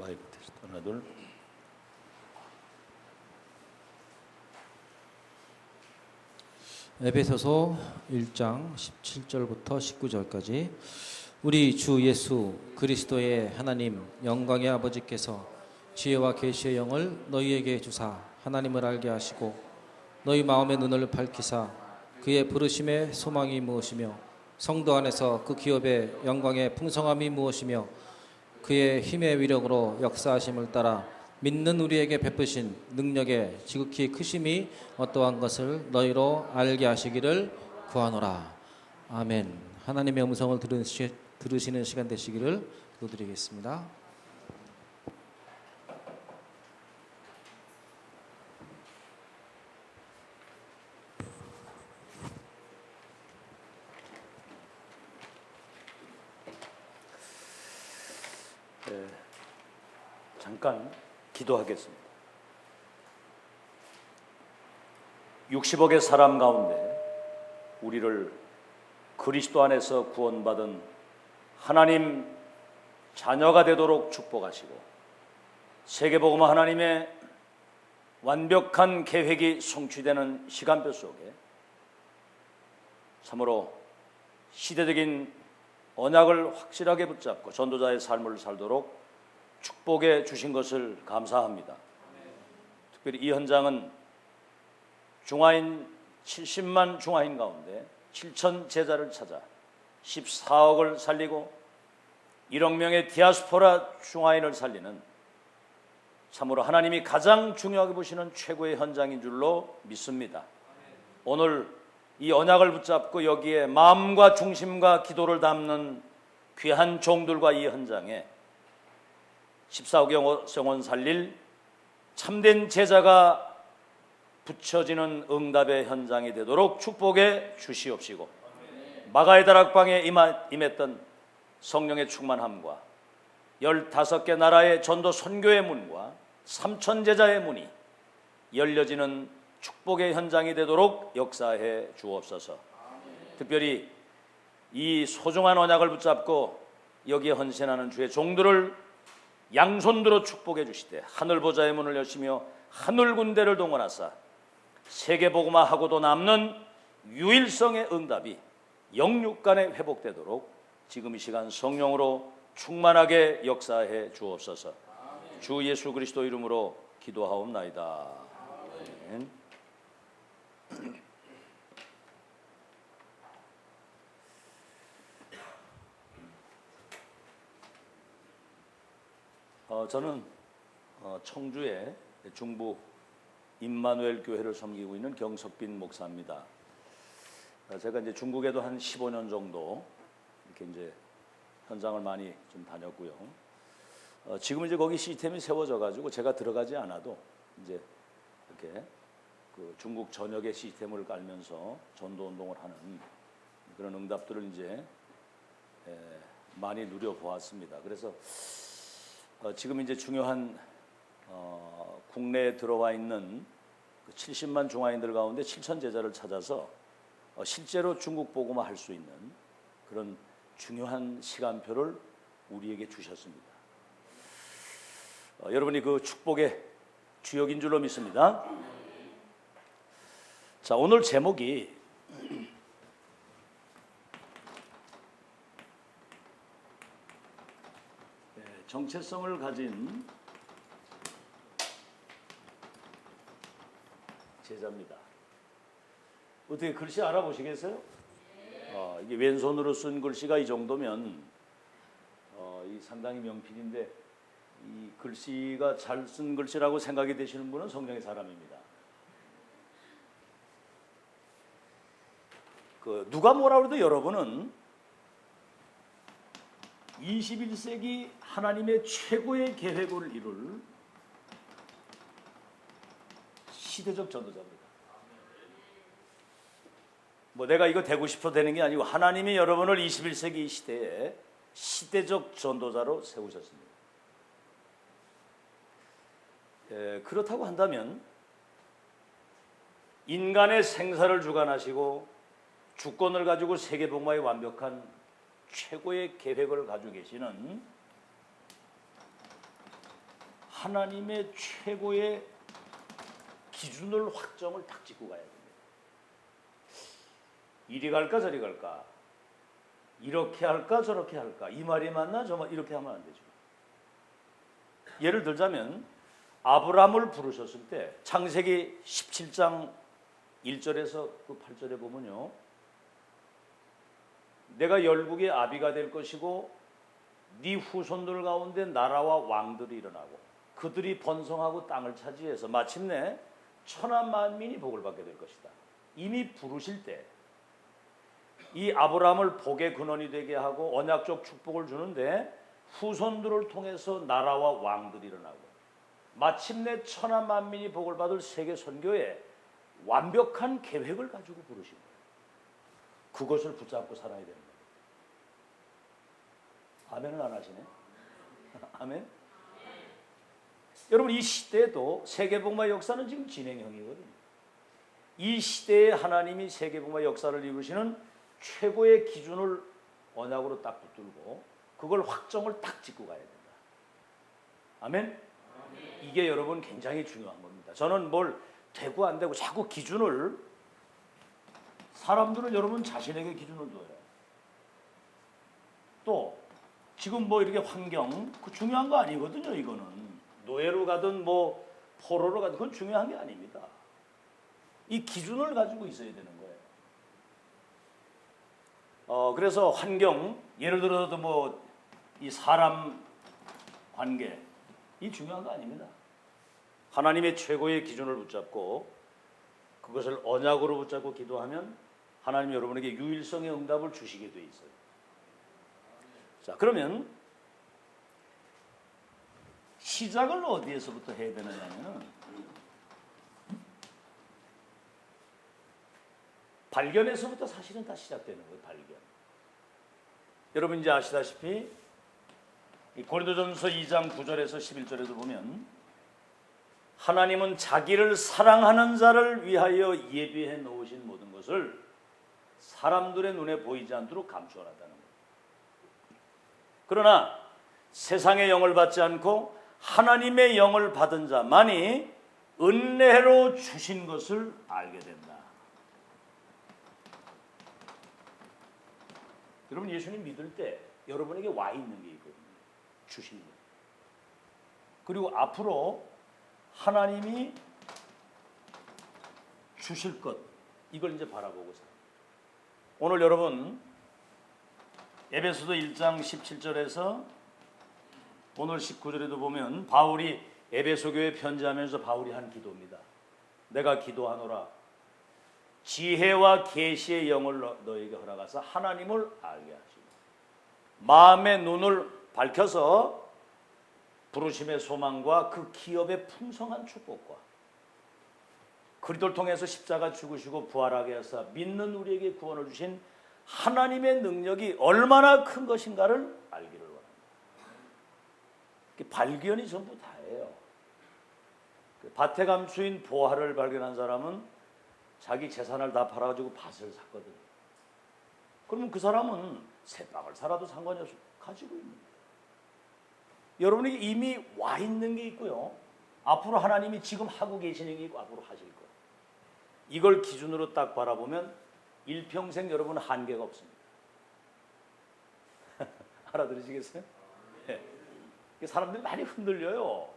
마이크 테스트 하나 둘. 에베소서 1장 17절부터 19절까지 우리 주 예수 그리스도의 하나님 영광의 아버지께서 지혜와 계시의 영을 너희에게 주사 하나님을 알게 하시고 너희 마음의 눈을 밝히사 그의 부르심의 소망이 무엇이며 성도 안에서 그 기업의 영광의 풍성함이 무엇이며 그의 힘의 위력으로 역사하심을 따라 믿는 우리에게 베푸신 능력의 지극히 크심이 어떠한 것을 너희로 알게 하시기를 구하노라. 아멘. 하나님의 음성을 들으시는 시간 되시기를 기도드리겠습니다. 잠깐 기도하겠습니다. 60억의 사람 가운데 우리를 그리스도 안에서 구원받은 하나님 자녀가 되도록 축복하시고 세계복음 하나님의 완벽한 계획이 성취되는 시간표 속에 참으로 시대적인 언약을 확실하게 붙잡고 전도자의 삶을 살도록 축복해 주신 것을 감사합니다. 특별히 이 현장은 중화인 70만 중화인 가운데 7천 제자를 찾아 14억을 살리고 1억 명의 디아스포라 중화인을 살리는 참으로 하나님이 가장 중요하게 보시는 최고의 현장인 줄로 믿습니다. 오늘 이 언약을 붙잡고 여기에 마음과 중심과 기도를 담는 귀한 종들과 이 현장에 14억 영혼 살릴 참된 제자가 붙여지는 응답의 현장이 되도록 축복해 주시옵시고 마가의 다락방에 임했던 성령의 충만함과 15개 나라의 전도 선교의 문과 3천 제자의 문이 열려지는 축복의 현장이 되도록 역사해 주옵소서. 특별히 이 소중한 언약을 붙잡고 여기에 헌신하는 주의 종들을 양손들어 축복해 주시되 하늘 보좌의 문을 여시며 하늘 군대를 동원하사 세계복음화하고도 남는 유일성의 응답이 영육간에 회복되도록 지금 이 시간 성령으로 충만하게 역사해 주옵소서. 주 예수 그리스도 이름으로 기도하옵나이다. 아멘. 저는 청주의 중부 임마누엘 교회를 섬기고 있는 경석빈 목사입니다. 제가 이제 중국에도 한 15년 정도 이렇게 이제 현장을 많이 좀 다녔고요. 지금 이제 거기 시스템이 세워져 가지고 제가 들어가지 않아도 이제 이렇게 그 중국 전역의 시스템을 깔면서 전도 운동을 하는 그런 응답들을 이제 많이 누려 보았습니다. 그래서 지금 이제 중요한 국내에 들어와 있는 70만 중화인들 가운데 7천 제자를 찾아서 실제로 중국 복음화 할 수 있는 그런 중요한 시간표를 우리에게 주셨습니다. 여러분이 그 축복의 주역인 줄로 믿습니다. 자, 오늘 제목이 정체성을 가진 제자입니다. 어떻게 글씨 알아보시겠어요? 이게 왼손으로 쓴 글씨가 이 정도면 이 상당히 명필인데 이 글씨가 잘 쓴 글씨라고 생각이 되시는 분은 성령의 사람입니다. 누가 뭐라 그래도 여러분은 21세기 하나님의 최고의 계획을 이룰 시대적 전도자입니다. 뭐 내가 이거 되고 싶어 되는 게 아니고 하나님이 여러분을 21세기 시대에 시대적 전도자로 세우셨습니다. 그렇다고 한다면 인간의 생사를 주관하시고 주권을 가지고 세계복음화의 완벽한 최고의 계획을 가지고 계시는 하나님의 최고의 기준을 확정을 딱 짓고 가야 됩니다. 이리 갈까 저리 갈까, 이렇게 할까 저렇게 할까, 이 말이 맞나 저 말, 이렇게 하면 안 되죠. 예를 들자면 아브라함을 부르셨을 때 창세기 17장 1절에서 그 8절에 보면요, 내가 열국의 아비가 될 것이고 네 후손들 가운데 나라와 왕들이 일어나고 그들이 번성하고 땅을 차지해서 마침내 천하 만민이 복을 받게 될 것이다. 이미 부르실 때 이 아브라함을 복의 근원이 되게 하고 언약적 축복을 주는데 후손들을 통해서 나라와 왕들이 일어나고 마침내 천하 만민이 복을 받을 세계 선교에 완벽한 계획을 가지고 부르신 거예요. 그것을 붙잡고 살아야 되는 거예요. 아멘을 안 하시네? 아멘? 여러분, 이 시대에도 세계복음화 역사는 지금 진행형이거든요. 이 시대에 하나님이 세계복음화 역사를 이루시는 최고의 기준을 언약으로 딱 붙들고 그걸 확정을 딱 짓고 가야 된다. 아멘? 이게 여러분 굉장히 중요한 겁니다. 저는 뭘 되고 안 되고 자꾸 기준을, 사람들은 여러분 자신에게 기준을 둬요. 또 지금 뭐 이렇게 환경, 그 중요한 거 아니거든요. 이거는 노예로 가든 뭐 포로로 가든 그건 중요한 게 아닙니다. 이 기준을 가지고 있어야 되는 거예요. 그래서 환경, 예를 들어서 뭐 이 사람 관계, 이 중요한 거 아닙니다. 하나님의 최고의 기준을 붙잡고 그것을 언약으로 붙잡고 기도하면 하나님이 여러분에게 유일성의 응답을 주시게 돼 있어요. 자, 그러면 시작을 어디에서부터 해야 되느냐면 발견에서부터 사실은 다 시작되는 거예요. 발견. 여러분 이제 아시다시피 이 고린도전서 2장 9절에서 11절에도 보면 하나님은 자기를 사랑하는 자를 위하여 예비해 놓으신 모든 것을 사람들의 눈에 보이지 않도록 감추어놨다는 거예요. 그러나 세상의 영을 받지 않고 하나님의 영을 받은 자만이 은혜로 주신 것을 알게 된다. 여러분, 예수님 믿을 때 여러분에게 와 있는 게 있거든요. 주신 것. 그리고 앞으로 하나님이 주실 것, 이걸 이제 바라보고 살아요. 오늘 여러분 에베소서 1장 17절에서 오늘 19절에도 보면 바울이 에베소 교회에 편지하면서 바울이 한 기도입니다. 내가 기도하노라 지혜와 계시의 영을 너에게 허락하사 하나님을 알게 하시고 마음의 눈을 밝혀서 부르심의 소망과 그 기업의 풍성한 축복과 그리스도를 통해서 십자가 죽으시고 부활하게 하사 믿는 우리에게 구원을 주신 하나님의 능력이 얼마나 큰 것인가를 알기를 원합니다. 발견이 전부 다예요. 밭의 감추인 보화를 발견한 사람은 자기 재산을 다 팔아가지고 밭을 샀거든요. 그러면 그 사람은 새빵을 살아도 상관이 없어 가지고 있는 거예요. 여러분에게 이미 와 있는 게 있고요. 앞으로 하나님이 지금 하고 계시는 게 있고 앞으로 하실 거예요. 이걸 기준으로 딱 바라보면 일평생 여러분은 한계가 없습니다. 알아들으시겠어요? 네. 사람들이 많이 흔들려요.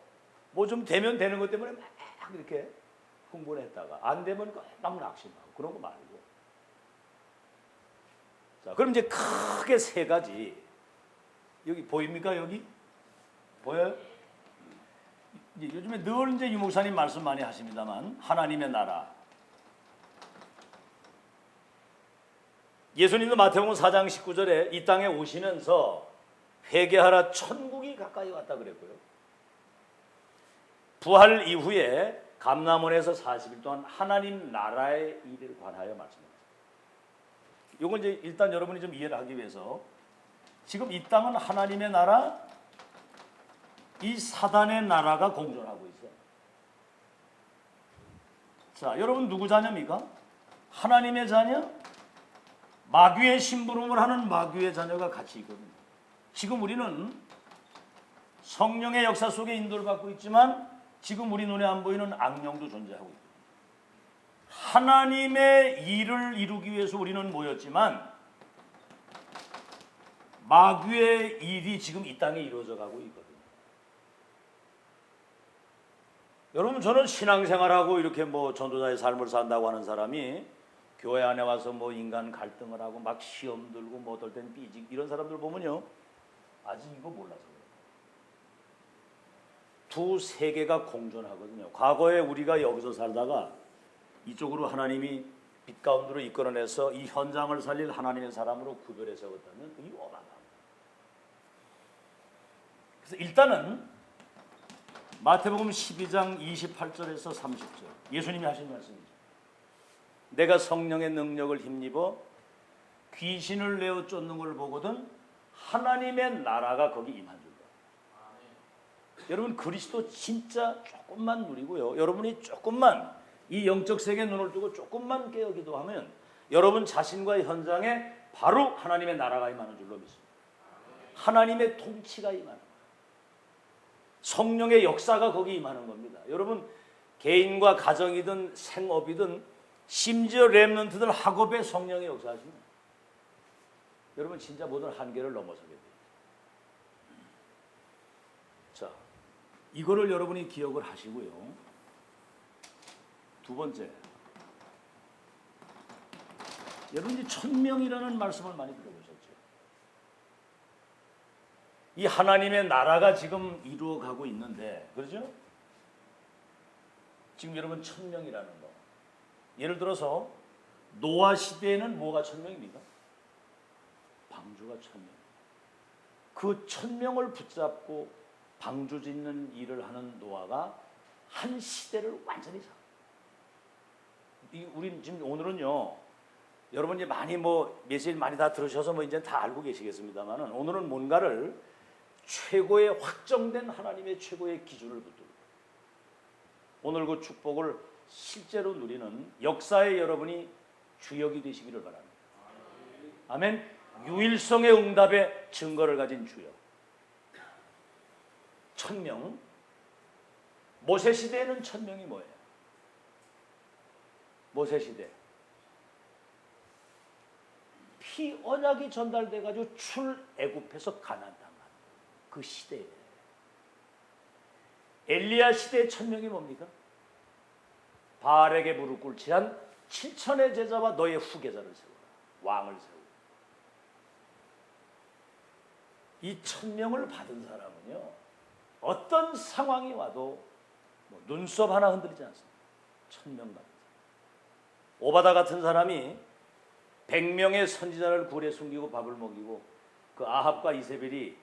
뭐 좀 되면 되는 것 때문에 막 이렇게 흥분을 했다가 안 되면 막 낙심하고 그런 거 말고. 자, 그럼 이제 크게 세 가지. 여기 보입니까? 여기? 보여요? 이제 요즘에 늘 이제 유 목사님 말씀 많이 하십니다만 하나님의 나라. 예수님도 마태복음 4장 19절에 이 땅에 오시면서 회개하라 천국이 가까이 왔다 그랬고요. 부활 이후에 감람원에서 40일 동안 하나님 나라의 일을 관하여 말씀합니다. 이건 이제 일단 여러분이 좀 이해를 하기 위해서 지금 이 땅은 하나님의 나라, 이 사단의 나라가 공존하고 있어요. 자, 여러분 누구 자녀입니까? 하나님의 자녀, 마귀의 심부름을 하는 마귀의 자녀가 같이 있거든요. 지금 우리는 성령의 역사 속에 인도를 받고 있지만 지금 우리 눈에 안 보이는 악령도 존재하고 있고, 하나님의 일을 이루기 위해서 우리는 모였지만 마귀의 일이 지금 이 땅에 이루어져 가고 있거든요. 여러분, 저는 신앙생활하고 이렇게 뭐 전도자의 삶을 산다고 하는 사람이 교회 안에 와서 뭐 인간 갈등을 하고 막 시험 들고 뭐 어떨 땐 삐직 이런 사람들 보면요, 아직 이거 몰라서 그래요. 두 세계가 공존하거든요. 과거에 우리가 여기서 살다가 이쪽으로 하나님이 빛 가운데로 이끌어내서 이 현장을 살릴 하나님의 사람으로 구별해 세웠다면 이 어마어마합니다. 그래서 일단은 마태복음 12장 28절에서 30절 예수님이 하신 말씀이죠. 내가 성령의 능력을 힘입어 귀신을 내어 쫓는 걸 보거든 하나님의 나라가 거기 임한 줄로. 여러분, 그리스도 진짜 조금만 누리고요, 여러분이 조금만 이 영적 세계에 눈을 뜨고 조금만 깨어 기도하면 여러분 자신과의 현장에 바로 하나님의 나라가 임하는 줄로 믿습니다. 하나님의 통치가 임하는 거예요. 성령의 역사가 거기 임하는 겁니다. 여러분, 개인과 가정이든 생업이든 심지어 렘넌트들 학업에 성령의 역사하십니다. 여러분, 진짜 모든 한계를 넘어서게 돼요. 자, 이거를 여러분이 기억을 하시고요. 두 번째, 여러분이 1000명이라는 말씀을 많이 들어보셨죠? 이 하나님의 나라가 지금 이루어가고 있는데, 그렇죠? 지금 여러분 1000명이라는 거, 예를 들어서 노아 시대에는 뭐가 1000명입니까? 방주가 1000명. 그 1000명을 붙잡고 방주 짓는 일을 하는 노아가 한 시대를 완전히 사. 우린 지금 오늘은요, 여러분 이제 많이 뭐 메시지 많이 다 들으셔서 뭐 이제 다 알고 계시겠습니다만은, 오늘은 뭔가를 최고의 확정된 하나님의 최고의 기준을 붙들고 오늘 그 축복을 실제로 누리는 역사의 여러분이 주역이 되시기를 바랍니다. 아멘. 유일성의 응답의 증거를 가진 주역. 1000명. 모세 시대에는 1000명이 뭐예요? 모세 시대 피 언약이 전달돼 가지고 출애굽해서 가나안 땅 가는 그 시대에, 엘리야 시대의 1000명이 뭡니까? 바알에게 무릎 꿇지 한 7000의 제자와 너의 후계자를 세우라. 왕을 세우라. 이 1000명을 받은 사람은요, 어떤 상황이 와도 뭐 눈썹 하나 흔들리지 않습니다. 1000명 받은 사람. 오바다 같은 사람이 100명의 선지자를 굴에 숨기고 밥을 먹이고, 그 아합과 이세벨이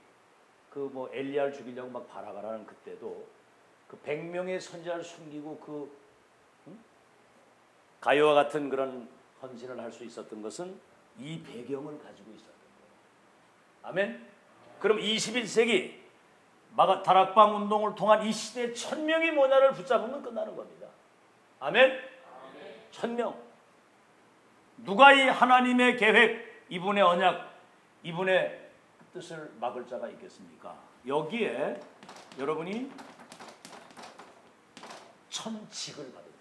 그 뭐 엘리야를 죽이려고 막 발악하라는 그때도 그 100명의 선지자를 숨기고 그 가요와 같은 그런 헌신을 할 수 있었던 것은 이 배경을 가지고 있었던 거예요. 아멘. 그럼 21세기 다락방 운동을 통한 이 시대에 1000명이 뭐냐를 붙잡으면 끝나는 겁니다. 아멘. 1000명. 누가 이 하나님의 계획, 이분의 언약, 이분의 뜻을 막을 자가 있겠습니까? 여기에 여러분이 1000직을 받은,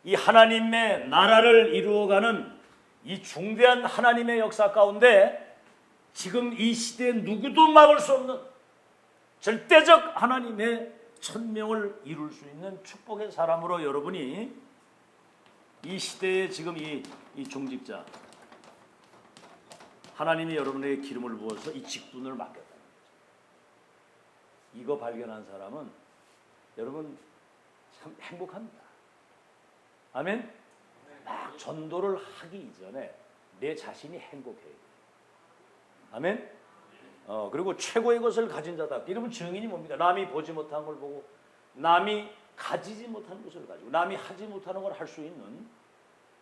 이 하나님의 나라를 이루어가는 이 중대한 하나님의 역사 가운데 지금 이 시대에 누구도 막을 수 없는 절대적 하나님의 1000명을 이룰 수 있는 축복의 사람으로 여러분이 이 시대에 지금 이 중직자, 하나님이 여러분에게 기름을 부어서 이 직분을 맡겼다는 거죠. 이거 발견한 사람은 여러분 참 행복합니다. 아멘. 막 전도를 하기 이전에 내 자신이 행복해요. 아멘. 그리고 최고의 것을 가진 자다. 여러분, 증인이 뭡니까? 남이 보지 못한 걸 보고, 남이 가지지 못한 것을 가지고, 남이 하지 못하는 걸 할 수 있는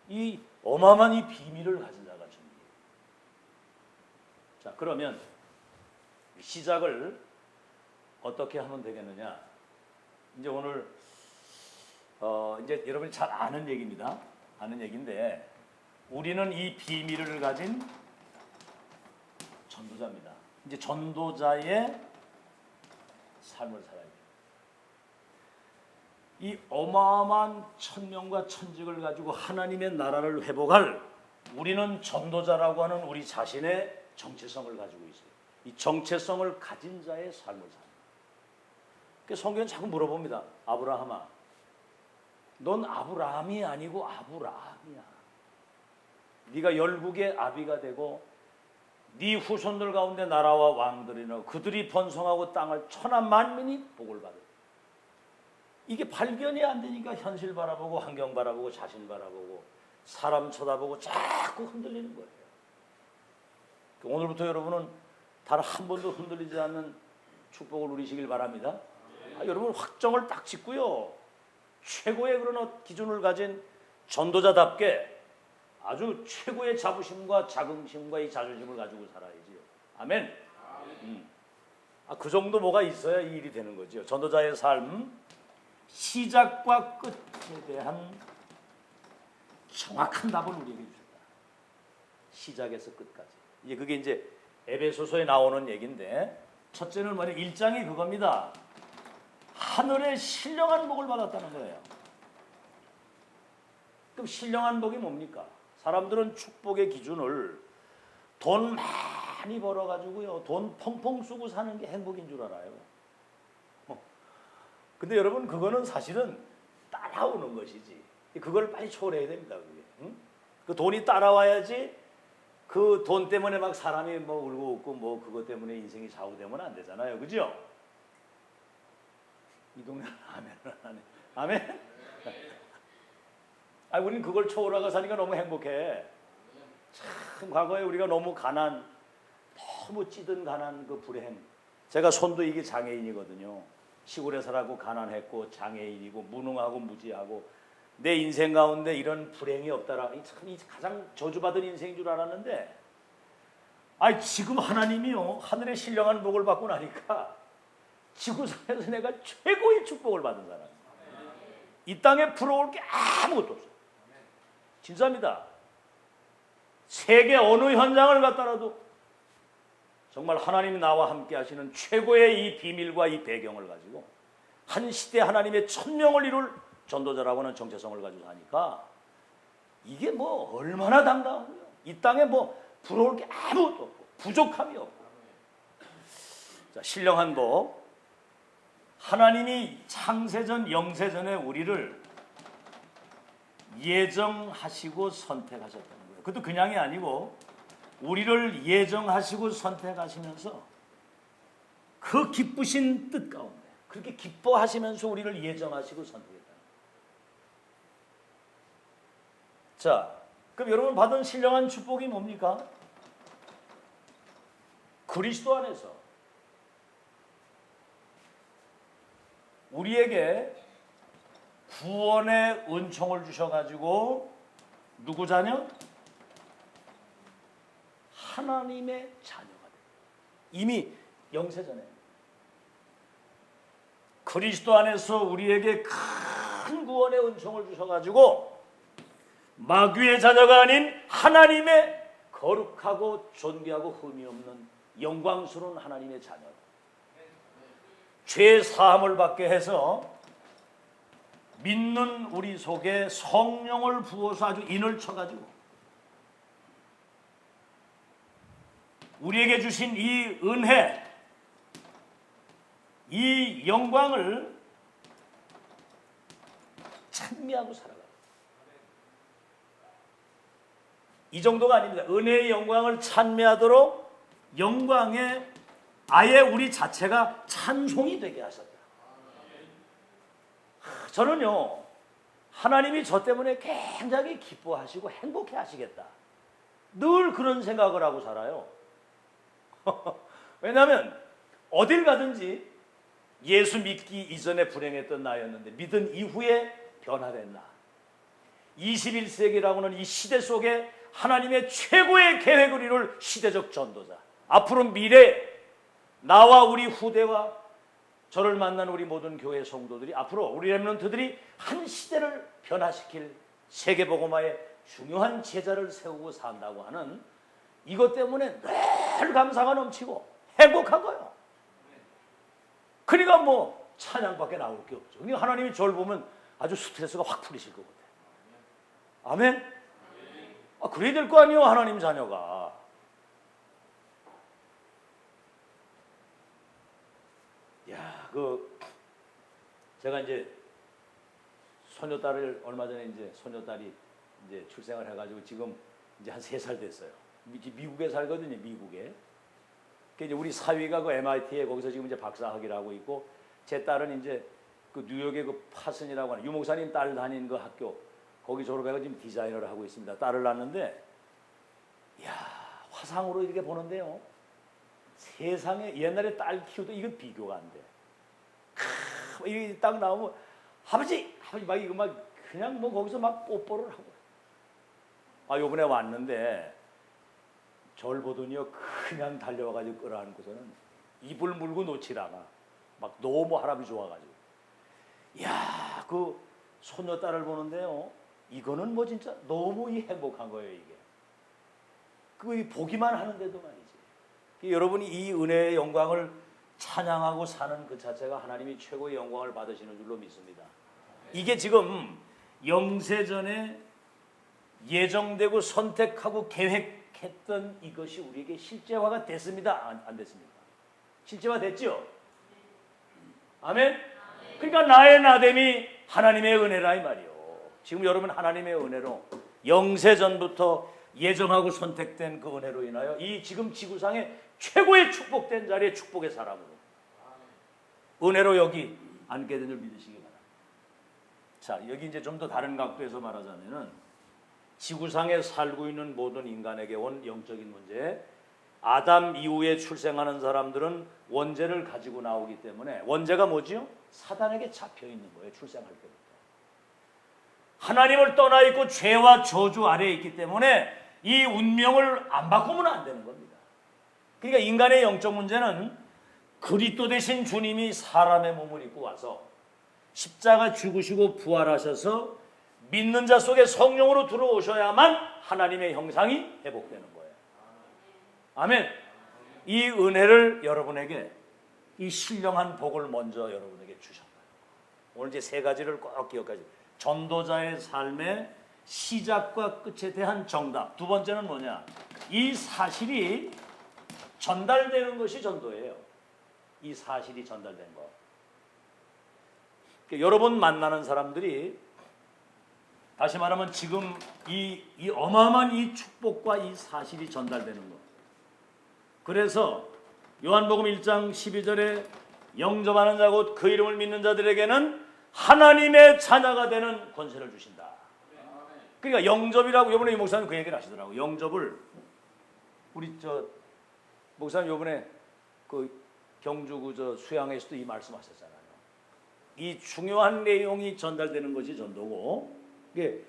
이 어마어마한 이 비밀을 가진 자가 증인이에요. 자, 그러면 시작을 어떻게 하면 되겠느냐? 이제 오늘 이제 여러분이 잘 아는 얘기입니다. 아는 얘기인데, 우리는 이 비밀을 가진 전도자입니다. 이제 전도자의 삶을 살아야 돼요. 이 어마어마한 천명과 천직을 가지고 하나님의 나라를 회복할 우리는 전도자라고 하는 우리 자신의 정체성을 가지고 있어요. 이 정체성을 가진 자의 삶을 사는. 그래서 성경은 자꾸 물어봅니다. 아브라함아, 넌 아브라함이 아니고 아브라함이야. 네가 열국의 아비가 되고 네 후손들 가운데 나라와 왕들이 나고 그들이 번성하고 땅을 천한 만민이 복을 받을. 이게 발견이 안 되니까 현실 바라보고 환경 바라보고 자신 바라보고 사람 쳐다보고 자꾸 흔들리는 거예요. 오늘부터 여러분은 단 한 번도 흔들리지 않는 축복을 누리시길 바랍니다. 여러분 확정을 딱 짓고요. 최고의 그런 기준을 가진 전도자답게 아주 최고의 자부심과 자긍심과 이 자존심을 가지고 살아야지요. 아멘. 그 정도 뭐가 있어야 이 일이 되는 거죠. 전도자의 삶, 시작과 끝에 대한 정확한 답을 우리에게 주셨다. 시작에서 끝까지. 그게 이제 에베소서에 나오는 얘기인데, 첫째는 뭐냐? 1장이 그겁니다. 하늘의 신령한 복을 받았다는 거예요. 그럼 신령한 복이 뭡니까? 사람들은 축복의 기준을 돈 많이 벌어가지고요, 돈 펑펑 쓰고 사는 게 행복인 줄 알아요. 근데 여러분, 그거는 사실은 따라오는 것이지. 그걸 빨리 초월해야 됩니다. 그게. 응? 그 돈이 따라와야지. 그 돈 때문에 막 사람이 뭐 울고 웃고 뭐 그것 때문에 인생이 좌우되면 안 되잖아요. 그죠? 이 동네는 아멘을 하네. 아멘? 우리는 그걸 초월하고 사니까 너무 행복해. 참, 과거에 우리가 너무 너무 찌든 가난 그 불행. 제가 손도 이게 장애인이거든요. 시골에 살았고 가난했고 장애인이고 무능하고 무지하고 내 인생 가운데 이런 불행이 없다라. 참 가장 저주받은 인생인 줄 알았는데, 지금 하나님이요 하늘의 신령한 복을 받고 나니까 지구상에서 내가 최고의 축복을 받은 사람. 이 땅에 부러울 게 아무것도 없어요. 진짜입니다. 세계 어느 현장을 갔더라도 정말 하나님이 나와 함께 하시는 최고의 이 비밀과 이 배경을 가지고 한 시대 하나님의 천명을 이룰 전도자라고 하는 정체성을 가지고 사니까 이게 뭐 얼마나 당당하고요. 이 땅에 뭐 부러울 게 아무것도 없고 부족함이 없고. 자, 신령한 복. 하나님이 창세전 영세전에 우리를 예정하시고 선택하셨다는 거예요. 그것도 그냥이 아니고 우리를 예정하시고 선택하시면서 그 기쁘신 뜻 가운데 그렇게 기뻐하시면서 우리를 예정하시고 선택했다. 자, 그럼 여러분 받은 신령한 축복이 뭡니까? 그리스도 안에서 우리에게 구원의 은총을 주셔가지고 누구 자녀? 하나님의 자녀가 됩니다. 이미 영세전에 그리스도 안에서 우리에게 큰 구원의 은총을 주셔가지고 마귀의 자녀가 아닌 하나님의 거룩하고 존귀하고 흠이 없는 영광스러운 하나님의 자녀. 죄 사함을 받게 해서 믿는 우리 속에 성령을 부어서 아주 인을 쳐가지고 우리에게 주신 이 은혜, 이 영광을 찬미하고 살아가요. 이 정도가 아닙니다. 은혜의 영광을 찬미하도록 영광에 아예 우리 자체가 찬송이 되게 하셨다. 저는요, 하나님이 저 때문에 굉장히 기뻐하시고 행복해 하시겠다. 늘 그런 생각을 하고 살아요. 왜냐하면 어딜 가든지 예수 믿기 이전에 불행했던 나였는데 믿은 이후에 변화된 나. 21세기라고 하는 이 시대 속에 하나님의 최고의 계획을 이룰 시대적 전도자. 앞으로 미래 나와 우리 후대와 저를 만난 우리 모든 교회 성도들이 앞으로 우리 렘넌트들이 한 시대를 변화시킬 세계복음화의 중요한 제자를 세우고 산다고 하는 이것 때문에 늘 감사가 넘치고 행복한 거예요. 그러니까 뭐 찬양밖에 나올 게 없죠. 그러니까 하나님이 저를 보면 아주 스트레스가 확 풀리실 것 같아요. 아멘? 그래야 될 거 아니에요, 하나님 자녀가. 야, 제가 이제 소녀딸을 얼마 전에 이제 소녀딸이 이제 출생을 해가지고 지금 이제 한 3살 됐어요. 미국에 살거든요, 미국에. 이제 우리 사위가 그 MIT에 거기서 지금 이제 박사학위를 하고 있고, 제 딸은 이제 그 뉴욕의 그 파슨이라고 하는 유목사님 딸 다닌 그 학교 거기 졸업해서 지금 디자이너를 하고 있습니다. 딸을 낳았는데, 야, 화상으로 이렇게 보는데요, 세상에 옛날에 딸 키우도 이건 비교가 안 돼. 이게 딱 나오면 아버지 막 이거 막 그냥 뭐 거기서 막 뽀뽀를 하고. 요번에 왔는데 절 보더니요 그냥 달려와가지고 끌어안고서는 입을 물고 놓질 않아. 막 너무 할아버지 좋아가지고. 야, 그 소녀딸을 보는데요, 이거는 뭐 진짜 너무 행복한 거예요. 이게 보기만 하는데도 말이지. 여러분이 이 은혜의 영광을 찬양하고 사는 그 자체가 하나님이 최고의 영광을 받으시는 줄로 믿습니다. 이게 지금 영세전에 예정되고 선택하고 계획했던 이것이 우리에게 실제화가 됐습니다. 안 됐습니까? 실제화 됐죠? 아멘? 그러니까 나의 나됨이 하나님의 은혜라 이 말이요. 지금 여러분 하나님의 은혜로 영세전부터 예정하고 선택된 그 은혜로 인하여 이 지금 지구상의 최고의 축복된 자리에 축복의 사람으로 은혜로 여기 앉게 된 줄 믿으시기 바랍니다. 자, 여기 이제 좀 더 다른 각도에서 말하자면은 지구상에 살고 있는 모든 인간에게 온 영적인 문제, 아담 이후에 출생하는 사람들은 원죄를 가지고 나오기 때문에, 원죄가 뭐지요? 사단에게 잡혀 있는 거예요. 출생할 때부터 하나님을 떠나 있고 죄와 저주 아래에 있기 때문에 이 운명을 안 바꾸면 안 되는 겁니다. 그러니까 인간의 영적 문제는 그리스도 되신 주님이 사람의 몸을 입고 와서 십자가 죽으시고 부활하셔서 믿는 자 속에 성령으로 들어오셔야만 하나님의 형상이 회복되는 거예요. 아멘. 이 은혜를 여러분에게, 이 신령한 복을 먼저 여러분에게 주셨어요. 오늘 이제 3가지를 꼭 기억하세요. 전도자의 삶의 시작과 끝에 대한 정답. 두 번째는 뭐냐? 이 사실이 전달되는 것이 전도예요. 이 사실이 전달된 거. 여러분 만나는 사람들이, 다시 말하면 지금 이 어마어마한 이 축복과 이 사실이 전달되는 것. 그래서 요한복음 1장 12절에 영접하는 자 곧 그 이름을 믿는 자들에게는 하나님의 자녀가 되는 권세를 주신다. 그러니까 영접이라고 이번에 이 목사님 그 얘기를 하시더라고요. 영접을 우리 목사님 이번에 그 경주 수양에서도 이 말씀하셨잖아요. 이 중요한 내용이 전달되는 것이 전도고, 이게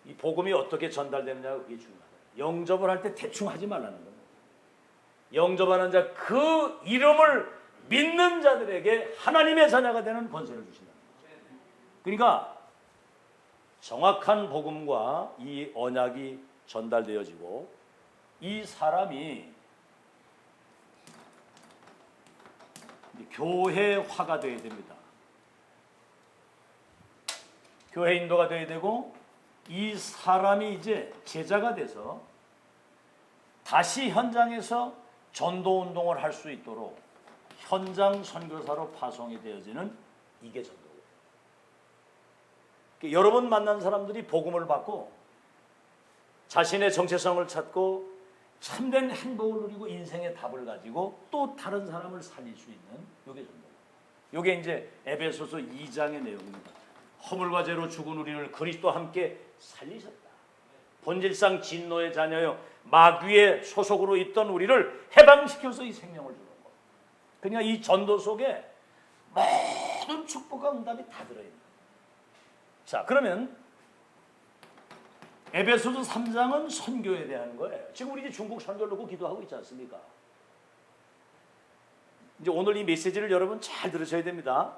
이 복음이 어떻게 전달되느냐가 그게 중요하다. 영접을 할 때 대충 하지 말라는 겁니다. 영접하는 자 그 이름을 믿는 자들에게 하나님의 자녀가 되는 권세를 주신다. 그러니까 정확한 복음과 이 언약이 전달되어지고 이 사람이 교회화가 되어야 됩니다. 교회 인도가 되어야 되고, 이 사람이 이제 제자가 돼서 다시 현장에서 전도운동을 할 수 있도록 현장 선교사로 파송이 되어지는 이게 전도예요. 여러 번 만난 사람들이 복음을 받고 자신의 정체성을 찾고 참된 행복을 누리고 인생의 답을 가지고 또 다른 사람을 살릴 수 있는 이게 전도예요. 이게 이제 에베소서 2장의 내용입니다. 허물과 죄로 죽은 우리를 그리스도와 함께 살리셨다. 본질상 진노의 자녀요 마귀의 소속으로 있던 우리를 해방시켜서 이 생명을 주는 것. 그러니까 이 전도 속에 모든 축복과 응답이 다 들어있는 거예요. 자, 그러면 에베소서 3장은 선교에 대한 거예요. 지금 우리 이제 중국 선교를 놓고 기도하고 있지 않습니까? 이제 오늘 이 메시지를 여러분 잘 들으셔야 됩니다.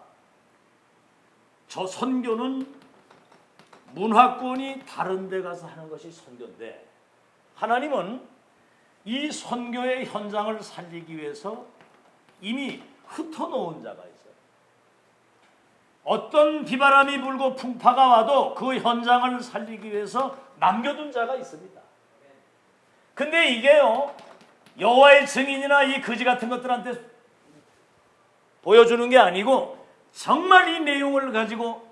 저 선교는 문화권이 다른 데 가서 하는 것이 선교인데, 하나님은 이 선교의 현장을 살리기 위해서 이미 흩어놓은 자가 있어요. 어떤 비바람이 불고 풍파가 와도 그 현장을 살리기 위해서 남겨둔 자가 있습니다. 근데 이게요, 여호와의 증인이나 이 거지 같은 것들한테 보여주는 게 아니고 정말 이 내용을 가지고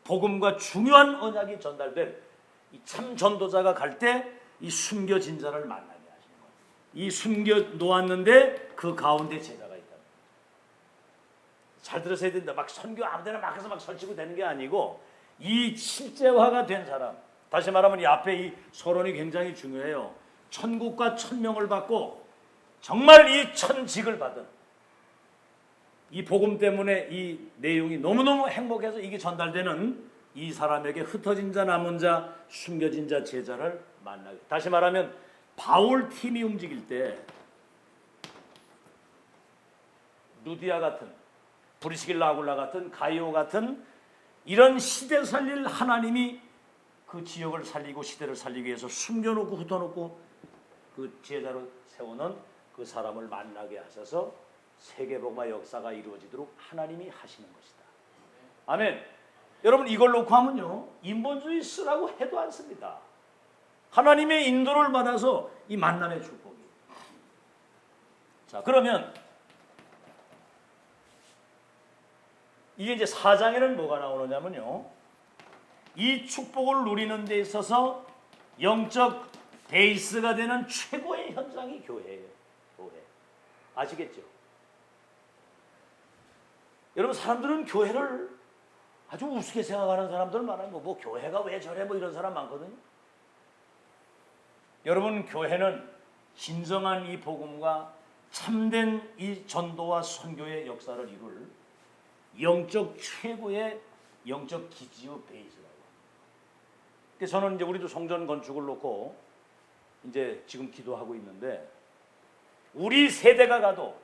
복음과 중요한 언약이 전달된 이 참 전도자가 갈 때 이 숨겨진 자를 만나게 하시는 거예요. 이 숨겨 놓았는데 그 가운데 제자가 있다. 잘 들으셔야 된다. 막 선교 아무데나 막 해서 막 설치고 되는 게 아니고 이 실제화가 된 사람. 다시 말하면 이 앞에 이 서론이 굉장히 중요해요. 천국과 천명을 받고 정말 이 천직을 받은 이 복음 때문에 이 내용이 너무너무 행복해서 이게 전달되는 이 사람에게 흩어진 자, 남은 자, 숨겨진 자, 제자를 만나게. 다시 말하면 바울 팀이 움직일 때 루디아 같은, 브리스길라 아굴라 같은, 가이오 같은 이런 시대 살릴 하나님이 그 지역을 살리고 시대를 살리기 위해서 숨겨놓고 흩어놓고 그 제자로 세우는 그 사람을 만나게 하셔서 세계복음화 역사가 이루어지도록 하나님이 하시는 것이다. 아멘. 여러분 이걸 놓고 하면요, 인본주의 쓰라고 해도 안 씁니다. 하나님의 인도를 받아서 이 만남의 축복이. 자, 그러면 이게 이제 4장에는 뭐가 나오느냐면요, 이 축복을 누리는 데 있어서 영적 베이스가 되는 최고의 현장이 교회예요. 교회. 아시겠죠? 여러분 사람들은 교회를 아주 우습게 생각하는 사람들 많아요. 뭐 교회가 왜 저래 뭐 이런 사람 많거든요. 여러분 교회는 진정한 이 복음과 참된 이 전도와 선교의 역사를 이룰 영적 최고의 영적 기지의 베이스라고. 그래서 저는 이제 우리도 성전 건축을 놓고 이제 지금 기도하고 있는데 우리 세대가 가도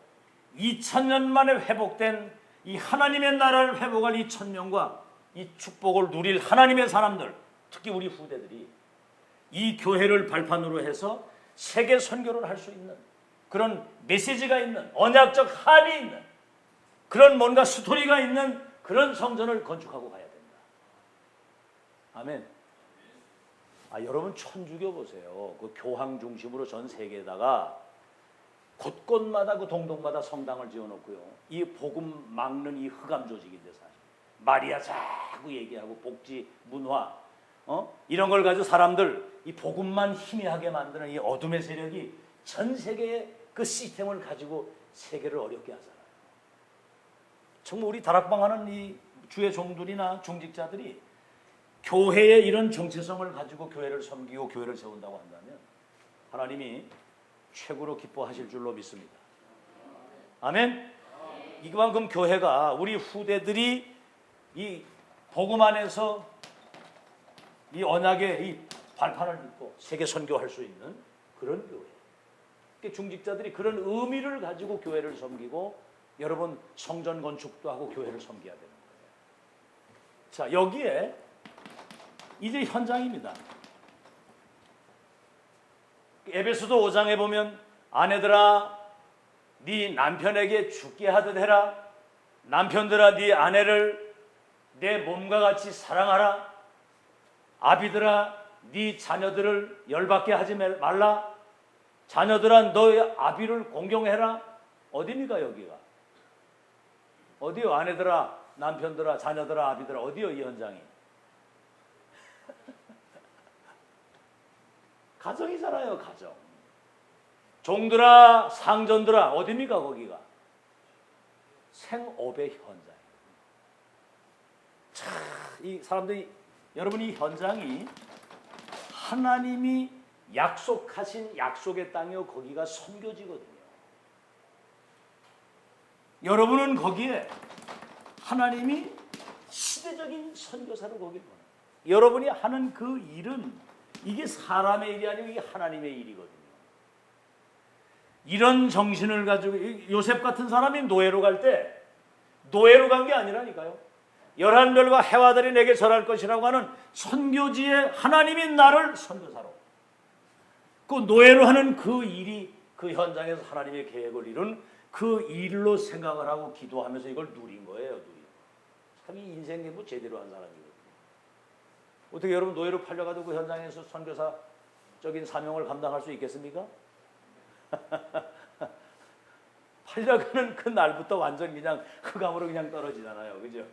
2000년 만에 회복된 이 하나님의 나라를 회복할 이 천명과 이 축복을 누릴 하나님의 사람들, 특히 우리 후대들이 이 교회를 발판으로 해서 세계 선교를 할 수 있는 그런 메시지가 있는 언약적 합이 있는 그런 뭔가 스토리가 있는 그런 성전을 건축하고 가야 된다. 아멘. 여러분 천주교 보세요. 그 교황 중심으로 전 세계에다가 곳곳마다 그 동동마다 성당을 지어놓고요. 이 복음 막는 이 흑암 조직인데 사실 마리아 자꾸 얘기하고 복지 문화 이런 걸 가지고 사람들 이 복음만 희미하게 만드는 이 어둠의 세력이 전 세계의 그 시스템을 가지고 세계를 어렵게 하잖아요. 정말 우리 다락방하는 이 주의 종들이나 중직자들이 교회의 이런 정체성을 가지고 교회를 섬기고 교회를 세운다고 한다면 하나님이 최고로 기뻐하실 줄로 믿습니다. 아멘. 이만큼 교회가 우리 후대들이 이 복음 안에서 이 언약의 이 발판을 딛고 세계 선교할 수 있는 그런 교회. 중직자들이 그런 의미를 가지고 교회를 섬기고 여러분 성전 건축도 하고 교회를 섬겨야 되는 거예요. 자, 여기에 이제 현장입니다. 에베소서 5장에 보면 아내들아 네 남편에게 죽게 하듯 해라. 남편들아 네 아내를 내 몸과 같이 사랑하라. 아비들아 네 자녀들을 열받게 하지 말라. 자녀들아 너의 아비를 공경해라. 어디입니까 여기가? 어디요? 아내들아 남편들아 자녀들아 아비들아 어디요 이 현장이? 가정이잖아요. 가정. 종들아 상전들아 어디입니까 거기가? 생업의 현장. 참, 이 사람들이 여러분 이 현장이 하나님이 약속하신 약속의 땅이요 거기가 선교지거든요. 여러분은 거기에 하나님이 시대적인 선교사로 거기 보내요. 여러분이 하는 그 일은 이게 사람의 일이 아니고 이게 하나님의 일이거든요. 이런 정신을 가지고 요셉 같은 사람이 노예로 갈 때 노예로 간 게 아니라니까요. 11별과 해와들이 내게 절할 것이라고 하는 선교지에 하나님이 나를 선교사로 그 노예로 하는 그 일이 그 현장에서 하나님의 계획을 이룬 그 일로 생각을 하고 기도하면서 이걸 누린 거예요. 누린. 자기 인생 공부 제대로 한 사람이거든요. 어떻게 여러분 노예로 팔려가도 그 현장에서 선교사적인 사명을 감당할 수 있겠습니까? 팔려가는 그 날부터 완전 그냥 흑암으로 그냥 떨어지잖아요. 그죠?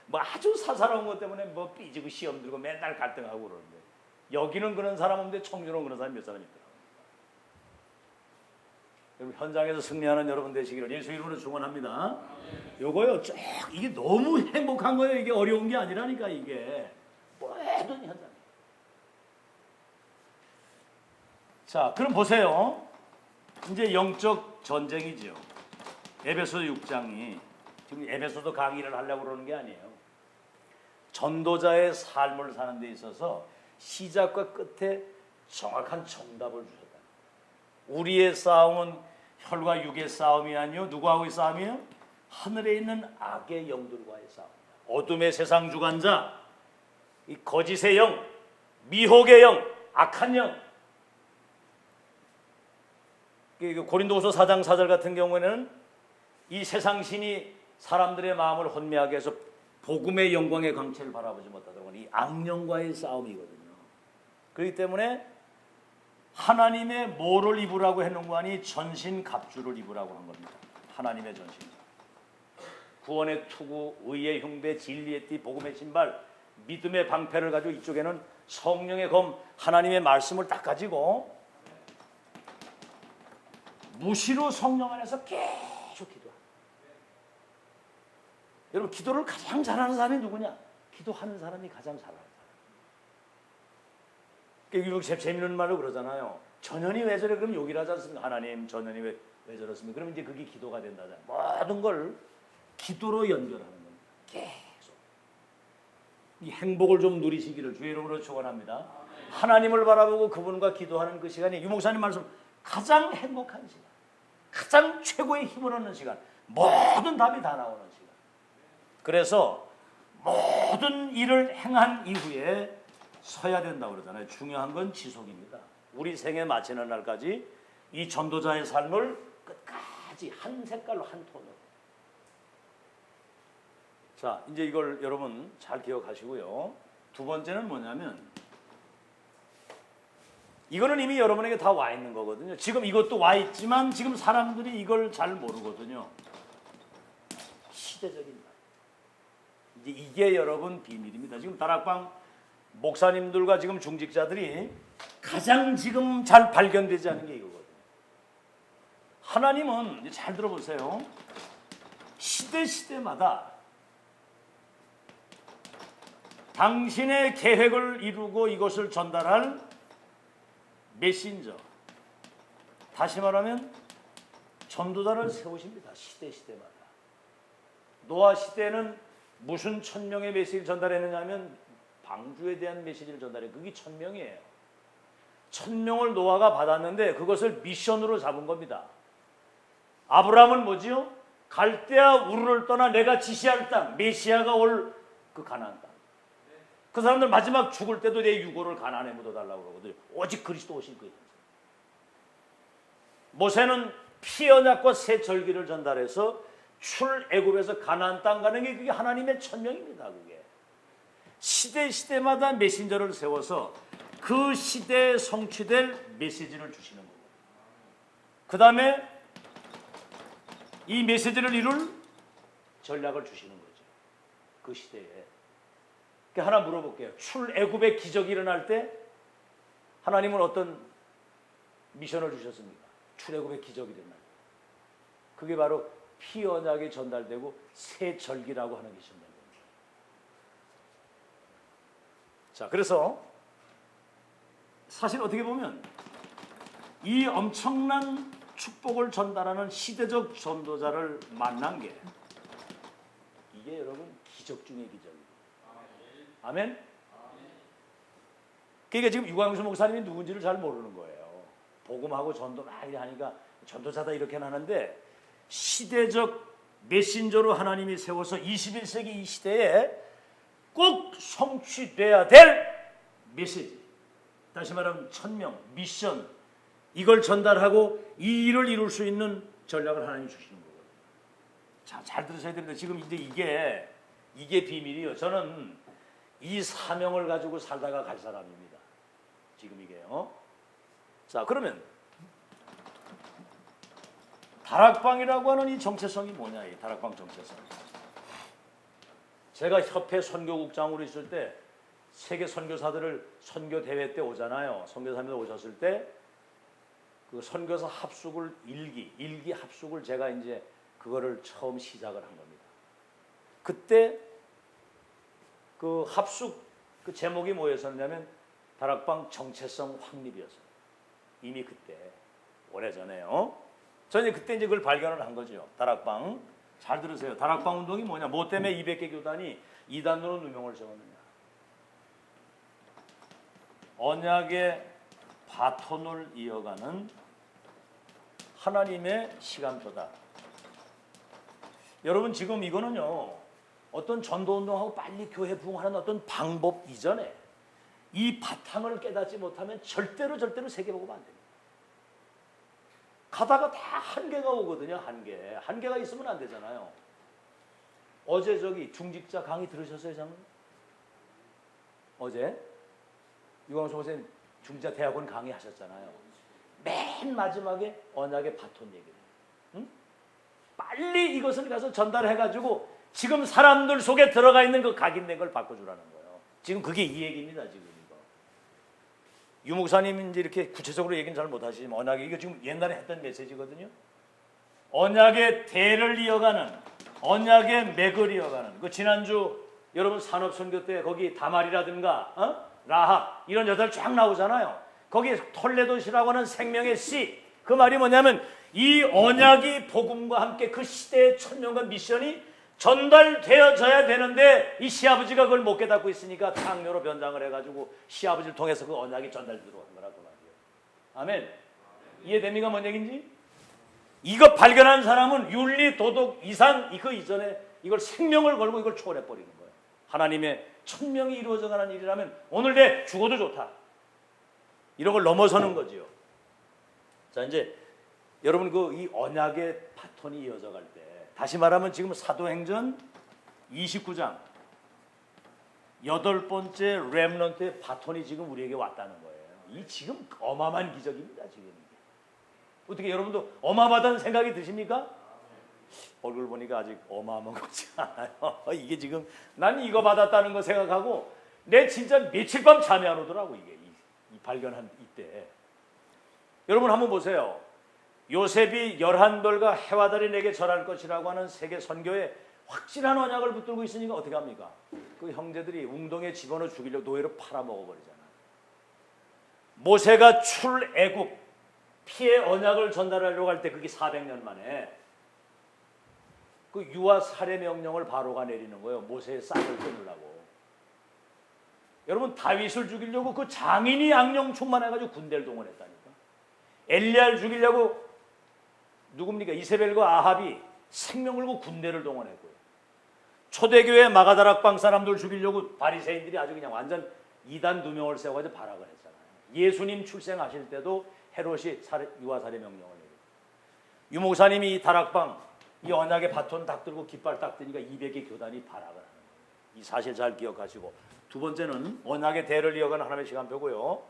뭐 아주 사사로운 것 때문에 뭐 삐지고 시험 들고 맨날 갈등하고 그러는데 여기는 그런 사람 없는데 청주는 그런 사람이 몇 사람 있더라고요. 여러분 현장에서 승리하는 여러분 되시기를 예수 이름으로 축원합니다. 요거요 쭉 이게 너무 행복한 거예요. 이게 어려운 게 아니라니까 이게 모든 현장. 자 그럼 보세요. 이제 영적 전쟁이죠. 에베소 6장이 지금 에베소도 강의를 하려고 그러는 게 아니에요. 전도자의 삶을 사는 데 있어서 시작과 끝에 정확한 정답을 주셨다. 우리의 싸움은 혈과 육의 싸움이 아니요 누구하고의 싸움이에요? 하늘에 있는 악의 영들과의 싸움이다. 어둠의 세상 주관자, 이 거짓의 영, 미혹의 영, 악한 영. 고린도후서 4장 4절 같은 경우에는 이 세상 신이 사람들의 마음을 혼미하게 해서 복음의 영광의 광채를 바라보지 못하도록 하는 이 악령과의 싸움이거든요. 그렇기 때문에 하나님의 뭐를 입으라고 해놓은 거 아니 전신 갑주를 입으라고 한 겁니다. 하나님의 전신. 구원의 투구, 의의 흉배, 진리의 띠, 복음의 신발, 믿음의 방패를 가지고 이쪽에는 성령의 검, 하나님의 말씀을 딱 가지고 무시로 성령 안에서 계속 기도합니다. 여러분 기도를 가장 잘하는 사람이 누구냐? 기도하는 사람이 가장 잘하는 사람. 이거 재미있는 말로 그러잖아요. 전현이 왜 저래? 그럼 욕을 하지 않습니까? 하나님 전현이 왜 저렇습니까? 그러면 이제 그게 기도가 된다잖아요. 모든 걸 기도로 연결하는 겁니다. 계속. 이 행복을 좀 누리시기를 주의 이름으로 축원합니다. 하나님을 바라보고 그분과 기도하는 그 시간이 유목사님 말씀 가장 행복한 시간, 가장 최고의 힘을 얻는 시간, 모든 답이 다 나오는 시간. 그래서 모든 일을 행한 이후에 서야 된다고 그러잖아요. 중요한 건 지속입니다. 우리 생에 마치는 날까지 이 전도자의 삶을 끝까지 한 색깔로 한 톤으로. 자, 이제 이걸 여러분 잘 기억하시고요. 두 번째는 뭐냐면 이거는 이미 여러분에게 다 와 있는 거거든요. 지금 이것도 와 있지만 지금 사람들이 이걸 잘 모르거든요. 시대적인 말. 이제 이게 여러분 비밀입니다. 지금 다락방 목사님들과 지금 중직자들이 가장 지금 잘 발견되지 않은 게 이거거든요. 하나님은 이제 잘 들어보세요. 시대마다 당신의 계획을 이루고 이것을 전달할 메신저, 다시 말하면 전도자를 세우십니다. 시대마다. 노아 시대는 무슨 천명의 메시지를 전달했느냐면 방주에 대한 메시지를 전달해. 그게 천명이에요. 천명을 노아가 받았는데 그것을 미션으로 잡은 겁니다. 아브라함은 뭐지요? 갈대아 우르를 떠나 내가 지시할 땅, 메시아가 올 그 가나안 땅. 그 사람들 마지막 죽을 때도 내 유고를 가나안에 묻어달라고 그러거든요. 오직 그리스도 오실 거예요. 모세는 피 언약과 새 절기를 전달해서 출애굽에서 가나안 땅 가는 게 그게 하나님의 천명입니다. 그게 시대마다 메신저를 세워서 그 시대에 성취될 메시지를 주시는 거고, 그 다음에 이 메시지를 이룰 전략을 주시는 거죠. 그 시대에. 하나 물어볼게요. 출애굽의 기적이 일어날 때 하나님은 어떤 미션을 주셨습니까? 출애굽의 기적이 일어날 때. 그게 바로 피 언약이 전달되고 새 절기라고 하는 것이 전달됩니다. 자, 그래서 사실 어떻게 보면 이 엄청난 축복을 전달하는 시대적 전도자를 만난 게 이게 여러분 기적 중의 기적입니다. 아멘? 그러니까 지금 유광수 목사님이 누군지를 잘 모르는 거예요. 복음하고 전도 막 하니까 전도자다 이렇게 하는데 시대적 메신저로 하나님이 세워서 21세기 이 시대에 꼭 성취돼야 될 메시지, 다시 말하면 천명, 미션, 이걸 전달하고 이 일을 이룰 수 있는 전략을 하나님이 주시는 거거든요. 자, 잘 들으셔야 됩니다. 지금 이제 이게 이게 비밀이요. 저는 이 사명을 가지고 살다가 갈 사람입니다. 지금 이게요. 자, 그러면 다락방이라고 하는 이 정체성이 뭐냐? 이 다락방 정체성. 제가 협회 선교국장으로 있을 때 세계 선교사들을 선교 대회 때 오잖아요. 선교사님들 오셨을 때 그 선교사 합숙을 일기 합숙을 제가 이제 그거를 처음 시작을 한 겁니다. 그때 그 합숙 그 제목이 뭐였었냐면 다락방 정체성 확립이었어요. 이미 그때 오래전에요. 저는 그때 이제 그걸 발견을 한 거죠. 다락방 잘 들으세요. 다락방 운동이 뭐냐? 뭐 때문에 200개 교단이 이단으로 누명을 세웠느냐? 언약의 바톤을 이어가는 하나님의 시간표다. 여러분 지금 이거는요. 어떤 전도운동하고 빨리 교회 부흥하는 어떤 방법 이전에 이 바탕을 깨닫지 못하면 절대로 세계 보고만 안 됩니다. 가다가 다 한계가 오거든요. 한계가 있으면 안 되잖아요. 어제 저기 중직자 강의 들으셨어요, 장님? 어제 유광수 선생님 중직자 대학원 강의 하셨잖아요. 맨 마지막에 언약의 바톤 얘기를 해요. 응? 빨리 이것을 가서 전달해가지고 지금 사람들 속에 들어가 있는 그 각인된 걸 바꿔주라는 거예요. 지금 그게 이 얘기입니다. 지금 이거. 유 목사님 이제 이렇게 구체적으로 얘기는 잘 못하시지만 언약이 이거 지금 옛날에 했던 메시지거든요. 언약의 대를 이어가는 언약의 맥을 이어가는 그 지난주 여러분 산업선교 때 거기 다말이라든가 라합 이런 여자들 쫙 나오잖아요. 거기 톨레도시라고 하는 생명의 씨 그 말이 뭐냐면 이 언약이 복음과 함께 그 시대의 천명과 미션이 전달되어져야 되는데 이 시아버지가 그걸 못 깨닫고 있으니까 탕료로 변장을 해가지고 시아버지를 통해서 그 언약이 전달되도록 한 거라고 말이에요. 아멘. 이해됩니까? 뭔 얘기인지? 이거 발견한 사람은 윤리, 도덕 이상 그 이전에 이걸 생명을 걸고 이걸 초월해버리는 거예요. 하나님의 천명이 이루어져가는 일이라면 오늘 내 죽어도 좋다. 이런 걸 넘어서는 거지요. 자, 이제 여러분 그 이 언약의 바톤이 이어져 갈 때 다시 말하면 지금 사도행전 29장 8번째 렘넌트의 바톤이 지금 우리에게 왔다는 거예요. 이 지금 어마어마한 기적입니다. 지금 이게. 어떻게 여러분도 어마어마하다는 생각이 드십니까? 얼굴 보니까 아직 어마어마한 거지 않아요. 이게 지금 난 이거 받았다는 거 생각하고 내 진짜 며칠 밤 잠이 안 오더라고 이게 이 발견한 이때. 여러분 한번 보세요. 요셉이 11벌과 해와 달이 내게 절할 것이라고 하는 세계 선교에 확실한 언약을 붙들고 있으니까 어떻게 합니까? 그 형제들이 웅덩이에 집어넣어 죽이려고 노예로 팔아먹어버리잖아요. 모세가 출애굽 피의 언약을 전달하려고 할 때 그게 400년 만에 그 유아 살해 명령을 바로가 내리는 거예요. 모세의 싹을 끊으려고. 여러분 다윗을 죽이려고 그 장인이 악령 충만해가지고 군대를 동원했다니까. 엘리야를 죽이려고 누굽니까? 이세벨과 아합이 생명 걸고 군대를 동원했고요. 초대교회 마가다락방 사람들 죽이려고 바리새인들이 아주 그냥 완전 이단 두 명을 세워가지고 발악을 했잖아요. 예수님 출생하실 때도 헤롯이 유아살해 명령을 내렸고 유 목사님이 이 다락방 이 언약의 바톤 딱 들고 깃발 딱 드니까 200개 교단이 발악을 하는 거예요. 이 사실 잘 기억하시고 두 번째는 언약의 대를 이어가는 하나님의 시간표고요.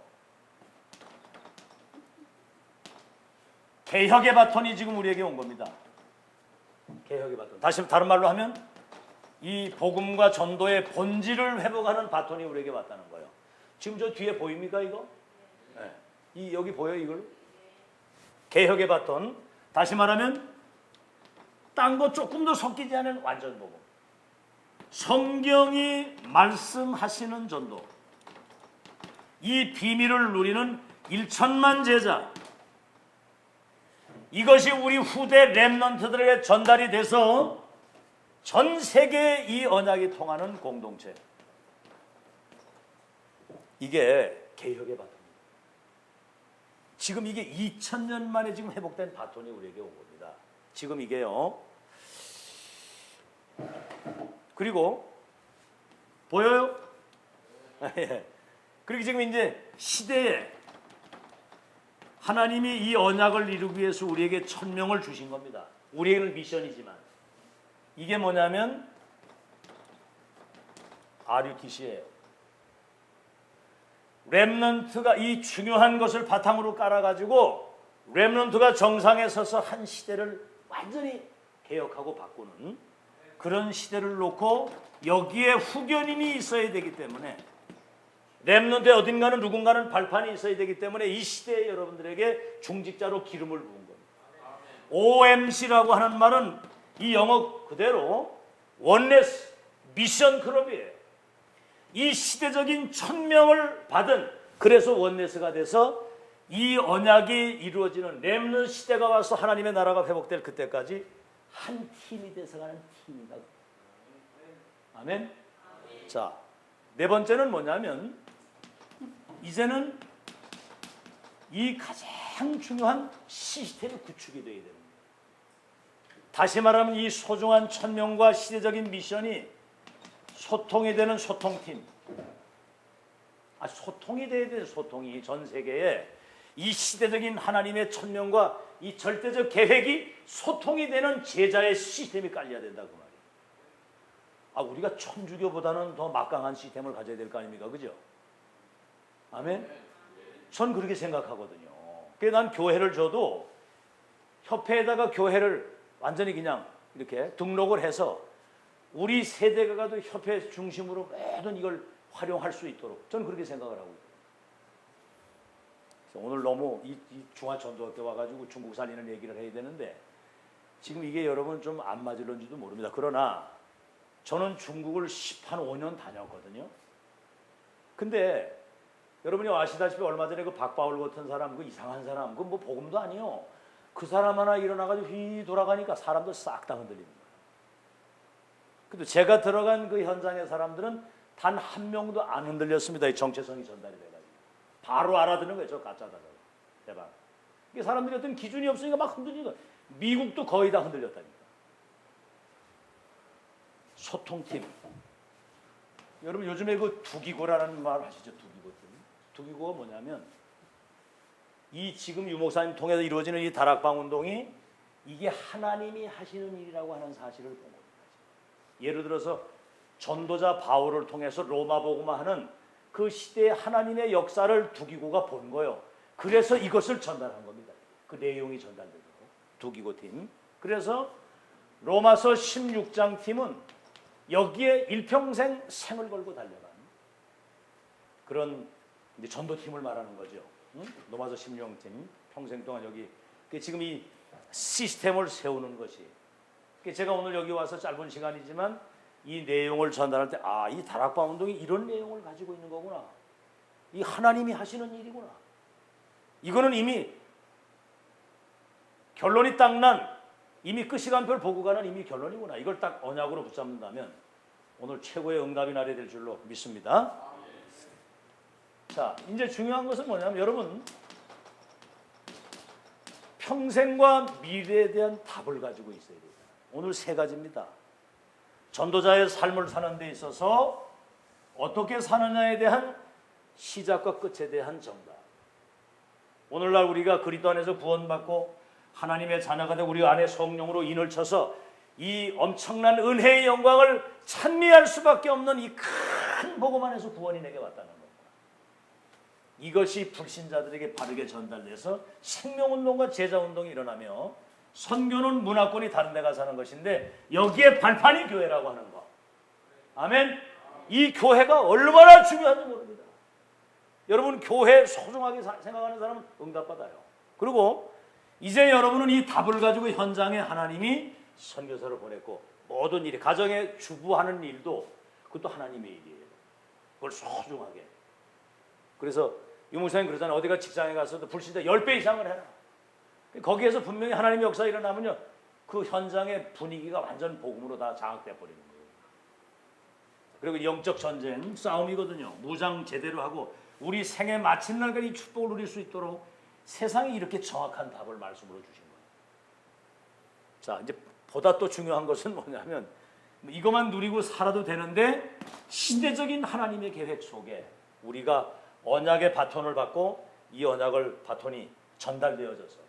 개혁의 바톤이 지금 우리에게 온 겁니다. 개혁의 바톤. 다시 다른 말로 하면 이 복음과 전도의 본질을 회복하는 바톤이 우리에게 왔다는 거예요. 지금 저 뒤에 보입니까 이거? 네. 이 여기 보여 이걸? 개혁의 바톤. 다시 말하면 딴 거 조금 더 섞이지 않은 완전 복음. 성경이 말씀하시는 전도. 이 비밀을 누리는 1천만 제자. 이것이 우리 후대 렘넌트들에게 전달이 돼서 전 세계에 이 언약이 통하는 공동체. 이게 개혁의 바톤입니다. 지금 이게 2000년 만에 지금 회복된 바톤이 우리에게 온 겁니다. 지금 이게요. 그리고 보여요? 예. 그리고 지금 이제 시대에 하나님이 이 언약을 이루기 위해서 우리에게 천명을 주신 겁니다. 우리에게는 미션이지만 이게 뭐냐면 RUTC예요. 렘넌트가 이 중요한 것을 바탕으로 깔아가지고 렘넌트가 정상에 서서 한 시대를 완전히 개혁하고 바꾸는 그런 시대를 놓고 여기에 후견인이 있어야 되기 때문에 렘넌트의 어딘가는 누군가는 발판이 있어야 되기 때문에 이 시대에 여러분들에게 중직자로 기름을 부은 겁니다. OMC라고 하는 말은 이 영어 그대로 원네스 미션 클럽이에요. 이 시대적인 천명을 받은 그래서 원네스가 돼서 이 언약이 이루어지는 렘넌트 시대가 와서 하나님의 나라가 회복될 그때까지 한 팀이 돼서 가는 팀이다. 아멘. 자, 네 번째는 뭐냐면 이제는 이 가장 중요한 시스템이 구축이 되어야 됩니다. 다시 말하면 이 소중한 천명과 시대적인 미션이 소통이 되는 소통팀. 소통이 돼야 돼요. 소통이 전 세계에 이 시대적인 하나님의 천명과 이 절대적 계획이 소통이 되는 제자의 시스템이 깔려야 된다 그 말이에요. 우리가 천주교보다는 더 막강한 시스템을 가져야 될 거 아닙니까? 그죠? 아멘? 전 그렇게 생각하거든요. 그래서 난 교회를 줘도 협회에다가 교회를 완전히 그냥 이렇게 등록을 해서 우리 세대가 가도 협회 중심으로 모든 이걸 활용할 수 있도록 저는 그렇게 생각을 하고 있어요. 그래서 오늘 너무 이 중화전도학교 와가지고 중국 살리는 얘기를 해야 되는데 지금 이게 여러분 좀 안 맞을런지도 모릅니다. 그러나 저는 중국을 15년 다녔거든요. 근데 여러분이 아시다시피 얼마 전에 그 박바울 같은 사람, 그 이상한 사람, 그 뭐 복음도 아니요. 그 사람 하나 일어나가지고 휘 돌아가니까 사람들 싹 다 흔들리는 거예요. 근데 제가 들어간 그 현장의 사람들은 단 한 명도 안 흔들렸습니다. 이 정체성이 전달이 돼가지고 바로 알아듣는 거예요. 저 가짜다. 대박. 이게 사람들이 어떤 기준이 없으니까 막 흔들리는 거예요. 미국도 거의 다 흔들렸다니까. 소통팀. 여러분 요즘에 그 두기고라는 말 아시죠? 두기고가 뭐냐면 이 지금 유목사님 통해서 이루어지는 이 다락방 운동이 이게 하나님이 하시는 일이라고 하는 사실을 본 겁니다. 예를 들어서 전도자 바울을 통해서 로마 복음화 하는 그 시대의 하나님의 역사를 두기고가 본 거예요. 그래서 이것을 전달한 겁니다. 그 내용이 전달되고 두기고 팀. 그래서 로마서 16장 팀은 여기에 일평생 생을 걸고 달려간 그런 이제 전도팀을 말하는 거죠. 로마서 16팀 평생 동안 여기 지금 이 시스템을 세우는 것이 제가 오늘 여기 와서 짧은 시간이지만 이 내용을 전달할 때 이 다락방 운동이 이런 내용을 가지고 있는 거구나. 이 하나님이 하시는 일이구나. 이거는 이미 결론이 딱 난 이미 끝시간표를 보고 가는 이미 결론이구나. 이걸 딱 언약으로 붙잡는다면 오늘 최고의 응답이 나게 될 줄로 믿습니다. 자, 이제 중요한 것은 뭐냐면 여러분 평생과 미래에 대한 답을 가지고 있어야 돼요. 오늘 세 가지입니다. 전도자의 삶을 사는 데 있어서 어떻게 사느냐에 대한 시작과 끝에 대한 정답. 오늘날 우리가 그리스도 안에서 구원받고 하나님의 자녀가 되고 우리 안에 성령으로 인을 쳐서 이 엄청난 은혜의 영광을 찬미할 수밖에 없는 이 큰 복음 안에서 구원이 내게 왔다는 겁니다. 이것이 불신자들에게 바르게 전달돼서 생명운동과 제자운동이 일어나며 선교는 문화권이 다른 데 가서 하는 것인데 여기에 발판이 교회라고 하는 거. 아멘. 이 교회가 얼마나 중요한지 모릅니다. 여러분 교회 소중하게 생각하는 사람은 응답받아요. 그리고 이제 여러분은 이 답을 가지고 현장에 하나님이 선교사를 보냈고 모든 일이 가정에 주부하는 일도 그것도 하나님의 일이에요. 그걸 소중하게. 그래서 유목사님 그러잖아요. 어디가 직장에 가서도 불신자 10배 이상을 해라. 거기에서 분명히 하나님의 역사가 일어나면요. 그 현장의 분위기가 완전 복음으로 다 장악돼 버리는 거예요. 그리고 영적 전쟁 싸움이거든요. 무장 제대로 하고 우리 생애 마친 날까지 이 축복을 누릴 수 있도록 세상에 이렇게 정확한 답을 말씀으로 주신 거예요. 자, 이제 보다 또 중요한 것은 뭐냐면 이것만 누리고 살아도 되는데 시대적인 하나님의 계획 속에 우리가 언약의 바톤을 받고 이 언약을 바톤이 전달되어져서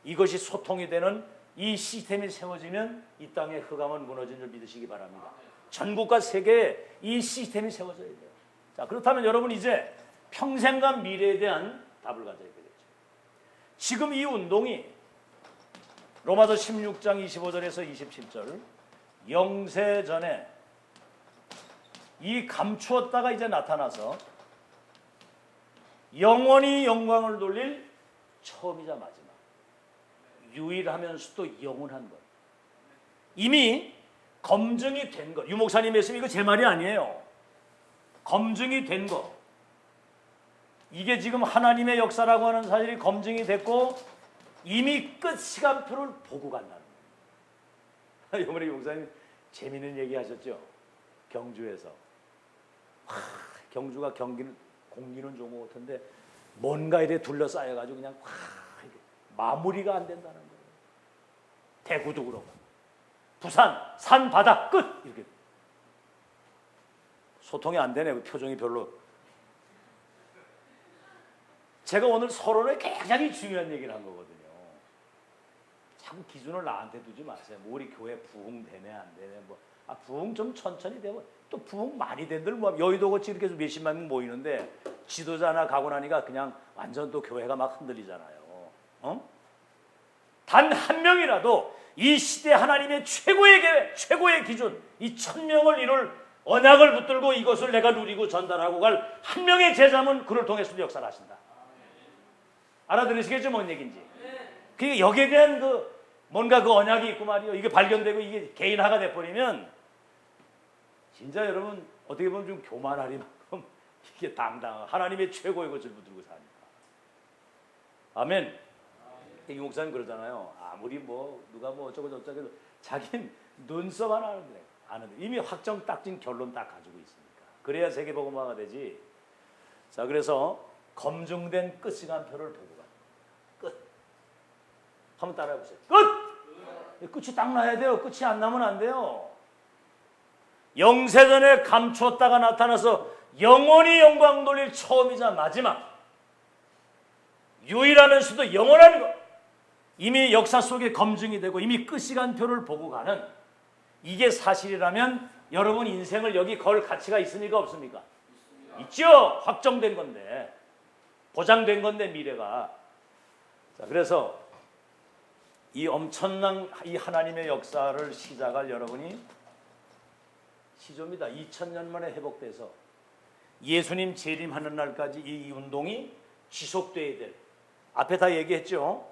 이것이 소통이 되는 이 시스템이 세워지면 이 땅의 흑암은 무너진 줄 믿으시기 바랍니다. 전국과 세계에 이 시스템이 세워져야 돼요. 자, 그렇다면 여러분 이제 평생과 미래에 대한 답을 가져야 되겠죠. 지금 이 운동이 로마서 16장 25절에서 27절 영세 전에 이 감추었다가 이제 나타나서 영원히 영광을 돌릴 처음이자 마지막, 유일하면서도 영원한 것, 이미 검증이 된 것. 유 목사님 말씀 이거 제 말이 아니에요. 검증이 된 것. 이게 지금 하나님의 역사라고 하는 사실이 검증이 됐고 이미 끝 시간표를 보고 간다는 거예요. 이번에 유 목사님 재미있는 얘기 하셨죠. 경주에서. 경주가 공기는 좋은 것 같은데 뭔가 이래 둘러싸여가지고 그냥 마무리가 안 된다는 거예요. 대구도 그렇고 부산 산 바다 끝 이렇게 소통이 안 되네. 표정이 별로. 제가 오늘 서론에 굉장히 중요한 얘기를 한 거거든요. 자꾸 기준을 나한테 두지 마세요. 뭐 우리 교회 부흥 되네 안 되네 뭐 부흥 좀 천천히 되고 또 부흥 많이 된들 뭐 여의도 같이 이렇게 몇십만 명 모이는데 지도자나 가고 나니까 그냥 완전 또 교회가 막 흔들리잖아요. 단 한 명이라도 이 시대 하나님의 최고의 계획, 최고의 기준, 이 1000명을 이룰 언약을 붙들고 이것을 내가 누리고 전달하고 갈 한 명의 제자면 그를 통해서도 역사를 하신다. 알아들으시겠죠? 뭔 얘기인지. 그 여기에 대한 뭔가 그 언약이 있고 말이요. 이게 발견되고 이게 개인화가 돼버리면 진짜 여러분 어떻게 보면 좀 교만하리만큼 이게 당당한 하나님의 최고의 것을 붙들고 사니까. 아멘. 유 목사님 그러잖아요. 아무리 뭐 누가 뭐 어쩌고 저쩌고 해도 자기는 눈썹 하나 아는데 이미 확정 딱진 결론 딱 가지고 있으니까. 그래야 세계복음화가 되지. 자, 그래서 검증된 끝 시간표를 보고 가는 거예요. 끝. 한번 따라해 보세요. 끝. 끝이 딱 나야 돼요. 끝이 안 나면 안 돼요. 영세전에 감추었다가 나타나서 영원히 영광 돌릴 처음이자 마지막, 유일하면서도 영원한 것, 이미 역사 속에 검증이 되고 이미 끝 시간표를 보고 가는 이게 사실이라면 여러분 인생을 여기 걸 가치가 있습니까 없습니까? 있죠. 확정된 건데, 보장된 건데 미래가. 자, 그래서 이 엄청난 이 하나님의 역사를 시작할 여러분이 시조입니다. 2000년 만에 회복돼서 예수님 재림하는 날까지 이 운동이 지속돼야 될, 앞에 다 얘기했죠.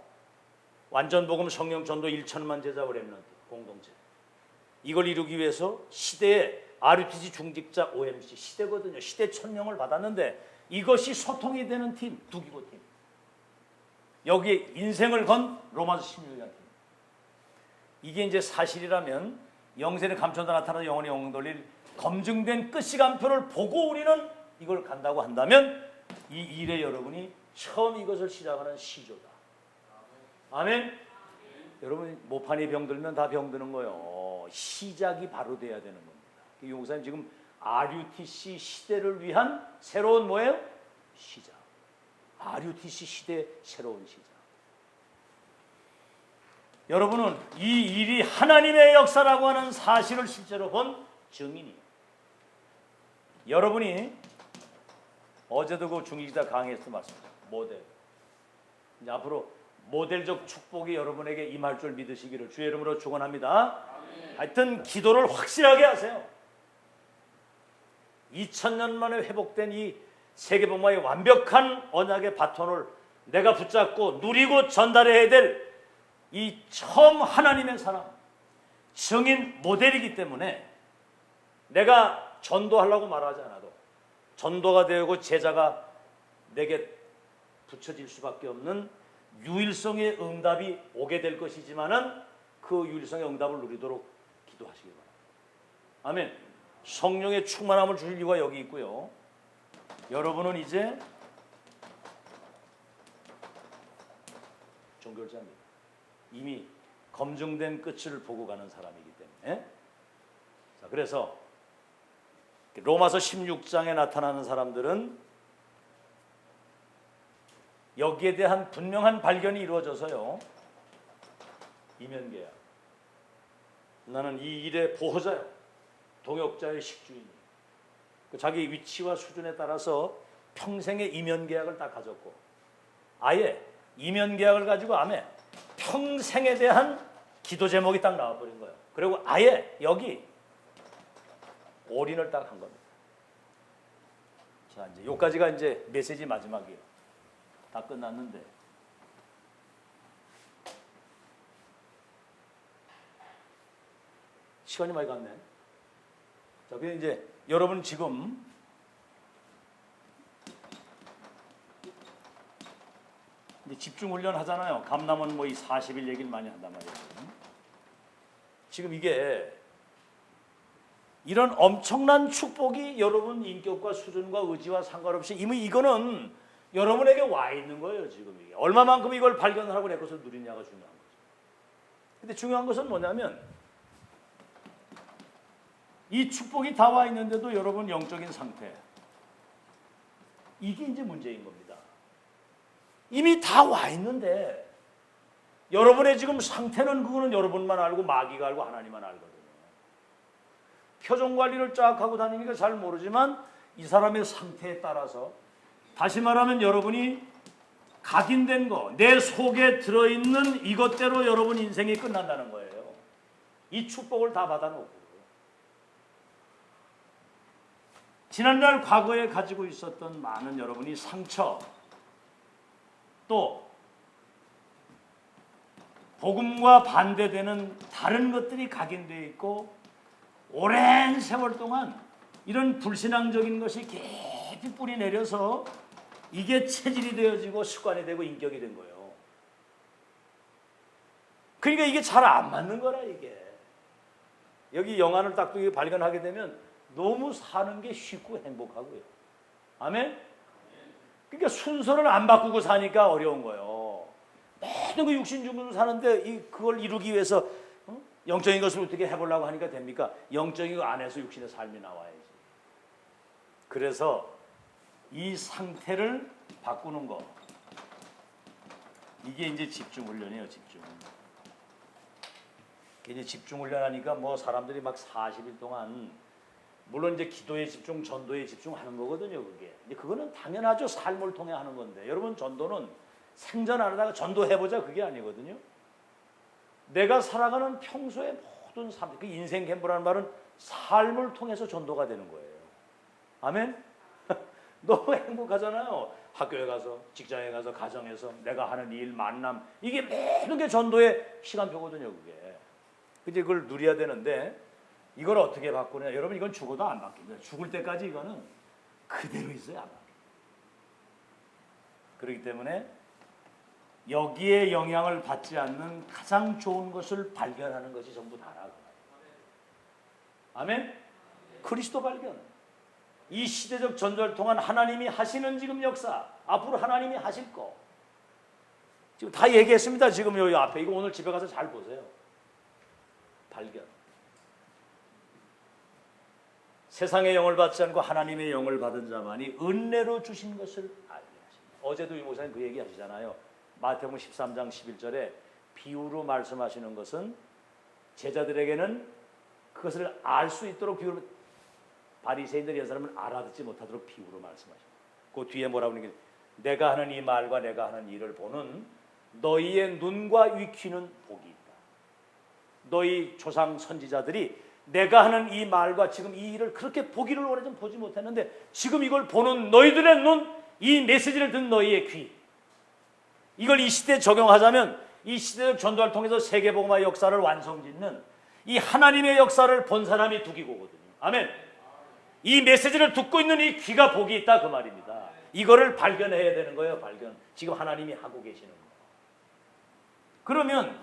완전복음 성령 전도 1천만 제자 렘넌트 공동체, 이걸 이루기 위해서 시대의 RUTC 중직자 OMC 시대거든요. 시대 천명을 받았는데 이것이 소통이 되는 팀, 두기고팀, 여기에 인생을 건 로마서 16년 팀. 이게 이제 사실이라면 영세는 감춰다 나타나서 영원히 영광 돌릴 검증된 끝 시간표를 보고 우리는 이걸 간다고 한다면 이 일에 여러분이 처음 이것을 시작하는 시조다. 아멘. 여러분 모판이 병들면 다 병드는 거예요. 시작이 바로 돼야 되는 겁니다. 유 목사님 지금 RUTC 시대를 위한 새로운 뭐예요? 시작. RUTC 시대 새로운 시작. 여러분은 이 일이 하나님의 역사라고 하는 사실을 실제로 본 증인이에요. 여러분이 어제도 그 중기자 강의에서 말씀드렸죠. 모델. 이제 앞으로 모델적 축복이 여러분에게 임할 줄 믿으시기를 주의 이름으로 축원합니다. 하여튼 기도를 확실하게 하세요. 2000년 만에 회복된 이 세계복음화의 완벽한 언약의 바톤을 내가 붙잡고 누리고 전달해야 될 이 처음 하나님의 사람, 증인 모델이기 때문에 내가 전도하려고 말하지 않아도 전도가 되고 제자가 내게 붙여질 수밖에 없는 유일성의 응답이 오게 될 것이지만은 그 유일성의 응답을 누리도록 기도하시기 바랍니다. 아멘. 성령의 충만함을 주실 이유가 여기 있고요. 여러분은 이제 종결자입니다. 이미 검증된 끝을 보고 가는 사람이기 때문에. 자, 그래서 로마서 16장에 나타나는 사람들은 여기에 대한 분명한 발견이 이루어져서요. 이면계약. 나는 이 일의 보호자요. 동역자의 식주인이 자기 위치와 수준에 따라서 평생의 이면 계약을 딱 가졌고 아예 이면 계약을 가지고 아멘 평생에 대한 기도 제목이 딱 나와버린 거예요. 그리고 아예 여기 올인을 딱 한 겁니다. 자, 이제 여기까지가 이제 메시지 마지막이에요. 다 끝났는데 시간이 많이 갔네. 자, 그럼 이제 여러분 지금 이제 집중 훈련 하잖아요. 감남은 뭐 이 40일 얘기를 많이 한단 말이에요. 지금 이게 이런 엄청난 축복이 여러분 인격과 수준과 의지와 상관없이 이미 이거는 여러분에게 와 있는 거예요. 지금 이게 얼마만큼 이걸 발견하고 내 것을 누리냐가 중요한 거죠. 근데 중요한 것은 뭐냐면 이 축복이 다 와 있는데도 여러분 영적인 상태 이게 이제 문제인 겁니다. 이미 다 와 있는데 여러분의 지금 상태는 그거는 여러분만 알고 마귀가 알고 하나님만 알거든요. 표정 관리를 쫙 하고 다니니까 잘 모르지만 이 사람의 상태에 따라서 다시 말하면 여러분이 각인된 거, 내 속에 들어있는 이것대로 여러분 인생이 끝난다는 거예요. 이 축복을 다 받아놓고 지난날 과거에 가지고 있었던 많은 여러분이 상처 또 복음과 반대되는 다른 것들이 각인되어 있고 오랜 세월 동안 이런 불신앙적인 것이 깊이 뿌리 내려서 이게 체질이 되어지고 습관이 되고 인격이 된 거예요. 그러니까 이게 잘 안 맞는 거라 이게. 여기 영안을 딱 발견하게 되면 너무 사는 게 쉽고 행복하고요. 아멘? 그러니까 순서를 안 바꾸고 사니까 어려운 거예요. 모든 그 육신중으로 사는데 그걸 이루기 위해서 영적인 것을 어떻게 해보려고 하니까 됩니까? 영적인 거 안에서 육신의 삶이 나와야지. 그래서 이 상태를 바꾸는 거 이게 이제 집중훈련이에요. 집중. 이제 집중훈련하니까 뭐 사람들이 막 40일 동안 물론 이제 기도에 집중, 전도에 집중하는 거거든요. 그게. 근데 그거는 당연하죠. 삶을 통해 하는 건데 여러분 전도는 생전 안 하다가 전도해보자 그게 아니거든요. 내가 살아가는 평소의 모든 삶, 그 인생 캠프라는 말은 삶을 통해서 전도가 되는 거예요. 아멘? 너무 행복하잖아요. 학교에 가서, 직장에 가서, 가정에서 내가 하는 일, 만남 이게 모든 게 전도의 시간표거든요. 그게. 이제 그걸 누려야 되는데 이걸 어떻게 바꾸냐? 여러분 이건 죽어도 안 바뀝니다. 죽을 때까지 이거는 그대로 있어야 안 바뀝니다. 그렇기 때문에 여기에 영향을 받지 않는 가장 좋은 것을 발견하는 것이 전부 다라고. 아멘? 그리스도 발견. 이 시대적 전도를 통한 하나님이 하시는 지금 역사, 앞으로 하나님이 하실 거. 지금 다 얘기했습니다. 지금 여기 앞에 이거 오늘 집에 가서 잘 보세요. 발견. 세상의 영을 받지 않고 하나님의 영을 받은 자만이 은혜로 주신 것을 알게 하십니다. 어제도 이 목사님 그 얘기 하시잖아요. 마태복음 13장 11절에 비유로 말씀하시는 것은 제자들에게는 그것을 알 수 있도록 비유로 바리새인들이 이런 사람은 알아듣지 못하도록 비유로 말씀하십니다. 그 뒤에 뭐라고 하는 게 내가 하는 이 말과 내가 하는 일을 보는 너희의 눈과 귀 귀는 복이 있다. 너희 조상 선지자들이 내가 하는 이 말과 지금 이 일을 그렇게 보기를 오래전 보지 못했는데 지금 이걸 보는 너희들의 눈, 이 메시지를 듣는 너희의 귀 이걸 이 시대에 적용하자면 이 시대적 전도를 통해서 세계복음화 역사를 완성짓는 이 하나님의 역사를 본 사람이 두기고거든요. 아멘. 이 메시지를 듣고 있는 이 귀가 복이 있다 그 말입니다. 이거를 발견해야 되는 거예요. 발견. 지금 하나님이 하고 계시는 거예요. 그러면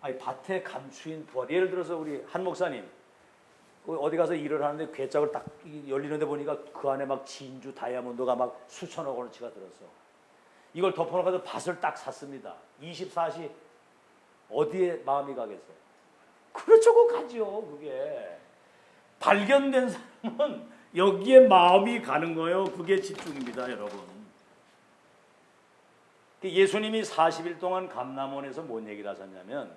아니 밭에 감추인 부활. 예를 들어서 우리 한 목사님 어디 가서 일을 하는데 괴짝을 딱 열리는데 보니까 그 안에 막 진주 다이아몬드가 막 수천억 원어치가 들었어. 이걸 덮어놓고 밭을 딱 샀습니다. 24시 어디에 마음이 가겠어요? 그렇죠, 그 가죠. 그게 발견된 사람은 여기에 마음이 가는 거예요. 그게 집중입니다, 여러분. 예수님이 40일 동안 감람원에서 뭔 얘기를 하셨냐면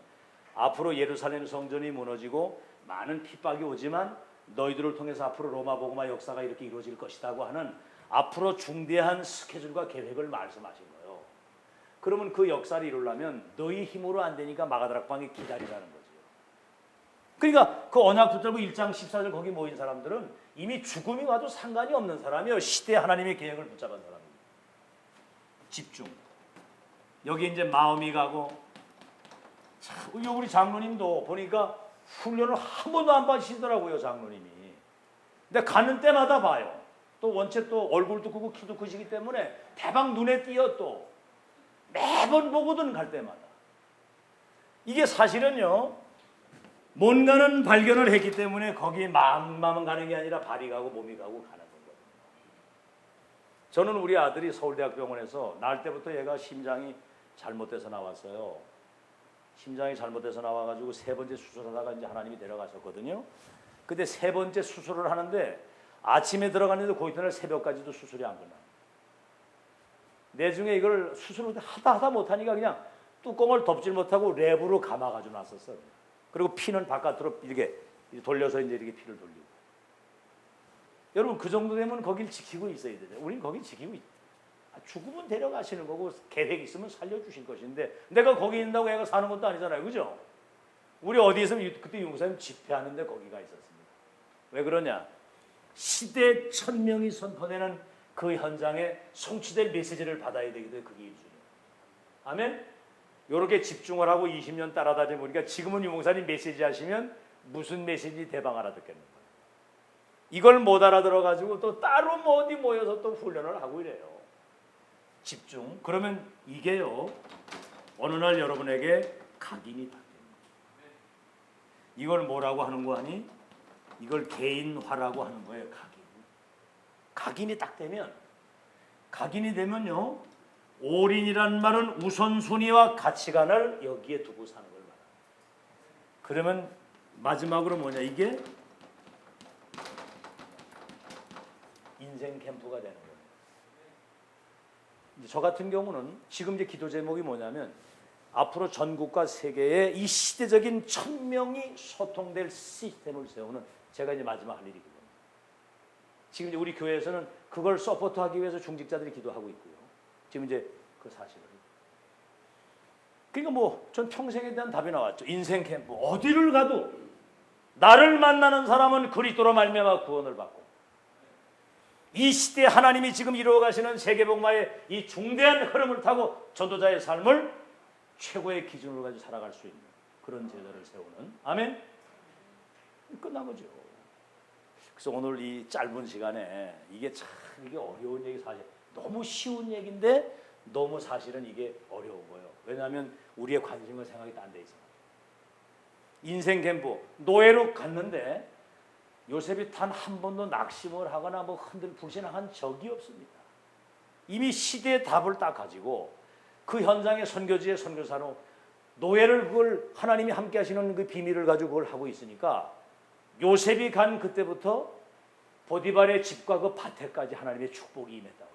앞으로 예루살렘 성전이 무너지고 많은 핍박이 오지만 너희들을 통해서 앞으로 로마 복음화 역사가 이렇게 이루어질 것이라고 하는 앞으로 중대한 스케줄과 계획을 말씀하신 거예요. 그러면 그 역사를 이루려면 너희 힘으로 안 되니까 마가다락방에 기다리라는 거죠. 그러니까 그 언약 붙들고 1장 14절 거기 모인 사람들은 이미 죽음이 와도 상관이 없는 사람이에요. 시대 하나님의 계획을 붙잡은 사람입니다. 집중. 여기 이제 마음이 가고, 우리 장로님도 보니까 훈련을 한 번도 안 받으시더라고요, 장로님이. 근데 가는 때마다 봐요. 또 원체 또 얼굴도 크고 키도 크시기 때문에 대박 눈에 띄어 또 매번 보거든, 갈 때마다. 이게 사실은요, 뭔가는 발견을 했기 때문에 거기에 마음만 가는 게 아니라 발이 가고 몸이 가고 가는 거거든요. 저는 우리 아들이 서울대학병원에서 날 때부터 얘가 심장이 잘못돼서 나왔어요. 심장이 잘못돼서 나와가지고 3번째 수술하다가 이제 하나님이 데려가셨거든요. 근데 3번째 수술을 하는데 아침에 들어갔는데 그 이튿날 새벽까지도 수술이 안 끝나. 내중에 이걸 수술을 하다 못하니까 그냥 뚜껑을 덮질 못하고 랩으로 감아가지고 놨었어요. 그리고 피는 바깥으로 이렇게 돌려서 이제 이렇게 피를 돌리고. 여러분 그 정도 되면 거길 지키고 있어야 되죠. 우린 거길 지키고 있다. 죽으면 데려가시는 거고 계획 있으면 살려주실 것인데 내가 거기 있는다고 애가 사는 것도 아니잖아요. 그죠? 우리 어디 있으면 그때 윤목사님 집회하는데 거기가 있었습니다. 왜 그러냐? 시대 천명이 선포되는 그 현장에 성취될 메시지를 받아야 되기 때문에 그게 1순위예요. 아멘? 요렇게 집중을 하고 20년 따라다니면 우리가 지금은 윤목사님 메시지 하시면 무슨 메시지 대방 알아듣겠는 거예요. 이걸 못 알아들어가지고 또 따로 뭐 어디 모여서 또 훈련을 하고 이래요. 집중. 그러면 이게요, 어느 날 여러분에게 각인이 딱 되는 거예요. 이걸 뭐라고 하는 거 아니? 이걸 개인화라고 하는 거예요. 각인이 딱 되면, 각인이 되면요, 올인이란 말은 우선순위와 가치관을 여기에 두고 사는 걸 말합니다. 그러면 마지막으로 뭐냐, 이게 인생 캠프가 되는 거예요. 저 같은 경우는 지금 이제 기도 제목이 뭐냐면 앞으로 전국과 세계에 이 시대적인 천명이 소통될 시스템을 세우는, 제가 이제 마지막 할 일이 그겁니다. 지금 이제 우리 교회에서는 그걸 서포트하기 위해서 중직자들이 기도하고 있고요. 지금 이제 그 사실을. 그러니까 뭐 전 평생에 대한 답이 나왔죠. 인생 캠프. 어디를 가도 나를 만나는 사람은 그리스도로 말미암아 구원을 받고, 이 시대에 하나님이 지금 이루어가시는 세계복음화의 이 중대한 흐름을 타고 전도자의 삶을 최고의 기준으로 가지고 살아갈 수 있는 그런 제자를 세우는. 아멘? 끝난 거죠. 그래서 오늘 이 짧은 시간에 이게 참 이게 어려운 얘기, 사실 너무 쉬운 얘기인데 너무 사실은 이게 어려운 거예요. 왜냐하면 우리의 관심과 생각이 딴 데 있어요. 인생 캠프 노예로 갔는데 요셉이 단 한 번도 낙심을 하거나 뭐 불신한 적이 없습니다. 이미 시대의 답을 딱 가지고 그 현장의 선교지의 선교사로 노예를, 그걸 하나님이 함께 하시는 그 비밀을 가지고 그걸 하고 있으니까 요셉이 간 그때부터 보디발의 집과 그 밭에까지 하나님의 축복이 임했다고.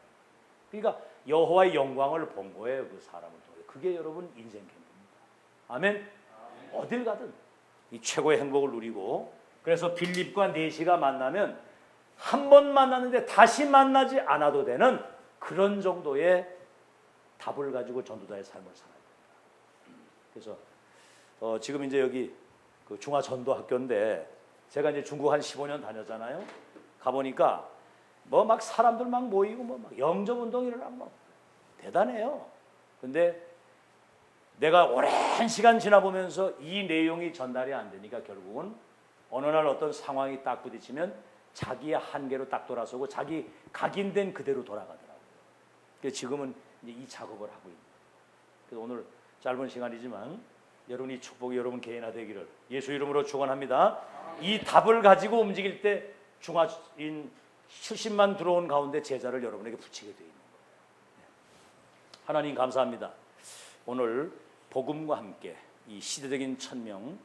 그러니까 여호와의 영광을 본 거예요, 그 사람을 통해. 그게 여러분 인생 캠프입니다. 아멘? 어딜 가든 이 최고의 행복을 누리고, 그래서 빌립과 네시가 만나면 한 번 만났는데 다시 만나지 않아도 되는 그런 정도의 답을 가지고 전도자의 삶을 살아야 됩니다. 그래서 지금 이제 여기 그 중화전도학교인데 제가 이제 중국 한 15년 다녔잖아요. 가보니까 뭐 막 사람들 막 모이고 뭐 막 영접운동 일어나고 막 대단해요. 근데 내가 오랜 시간 지나보면서 이 내용이 전달이 안 되니까 결국은 어느 날 어떤 상황이 딱 부딪히면 자기의 한계로 딱 돌아서고 자기 각인된 그대로 돌아가더라고요. 그래서 지금은 이제 이 작업을 하고 있는 거예요. 그래서 오늘 짧은 시간이지만 여러분이 축복이 여러분 개인화 되기를 예수 이름으로 축원합니다. 이 답을 가지고 움직일 때 중화인 70만 들어온 가운데 제자를 여러분에게 붙이게 되어 있는 거예요. 하나님 감사합니다. 오늘 복음과 함께 이 시대적인 천명,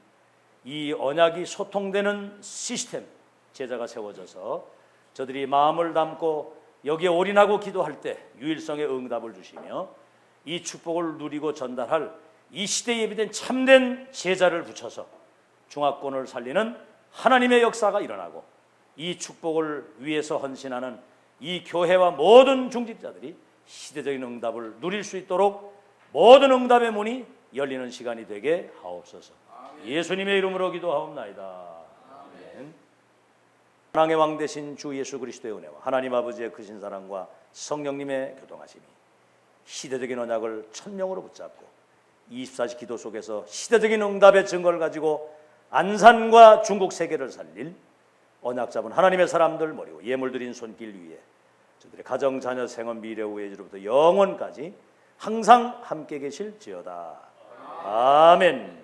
이 언약이 소통되는 시스템, 제자가 세워져서 저들이 마음을 담고 여기에 올인하고 기도할 때 유일성의 응답을 주시며 이 축복을 누리고 전달할 이 시대에 예비된 참된 제자를 붙여서 중화권을 살리는 하나님의 역사가 일어나고 이 축복을 위해서 헌신하는 이 교회와 모든 중직자들이 시대적인 응답을 누릴 수 있도록 모든 응답의 문이 열리는 시간이 되게 하옵소서. 예수님의 이름으로 기도하옵나이다. 아멘. 사랑의 왕 되신 주 예수 그리스도의 은혜와 하나님 아버지의 크신 사랑과 성령님의 교통하심이 시대적인 언약을 천명으로 붙잡고 24시 기도 속에서 시대적인 응답의 증거를 가지고 안산과 중국 세계를 살릴 언약 잡은 하나님의 사람들 모이고 예물 드린 손길 위에 저들의 가정, 자녀, 생업, 미래, 후예지로부터 영원까지 항상 함께 계실지어다. 아멘.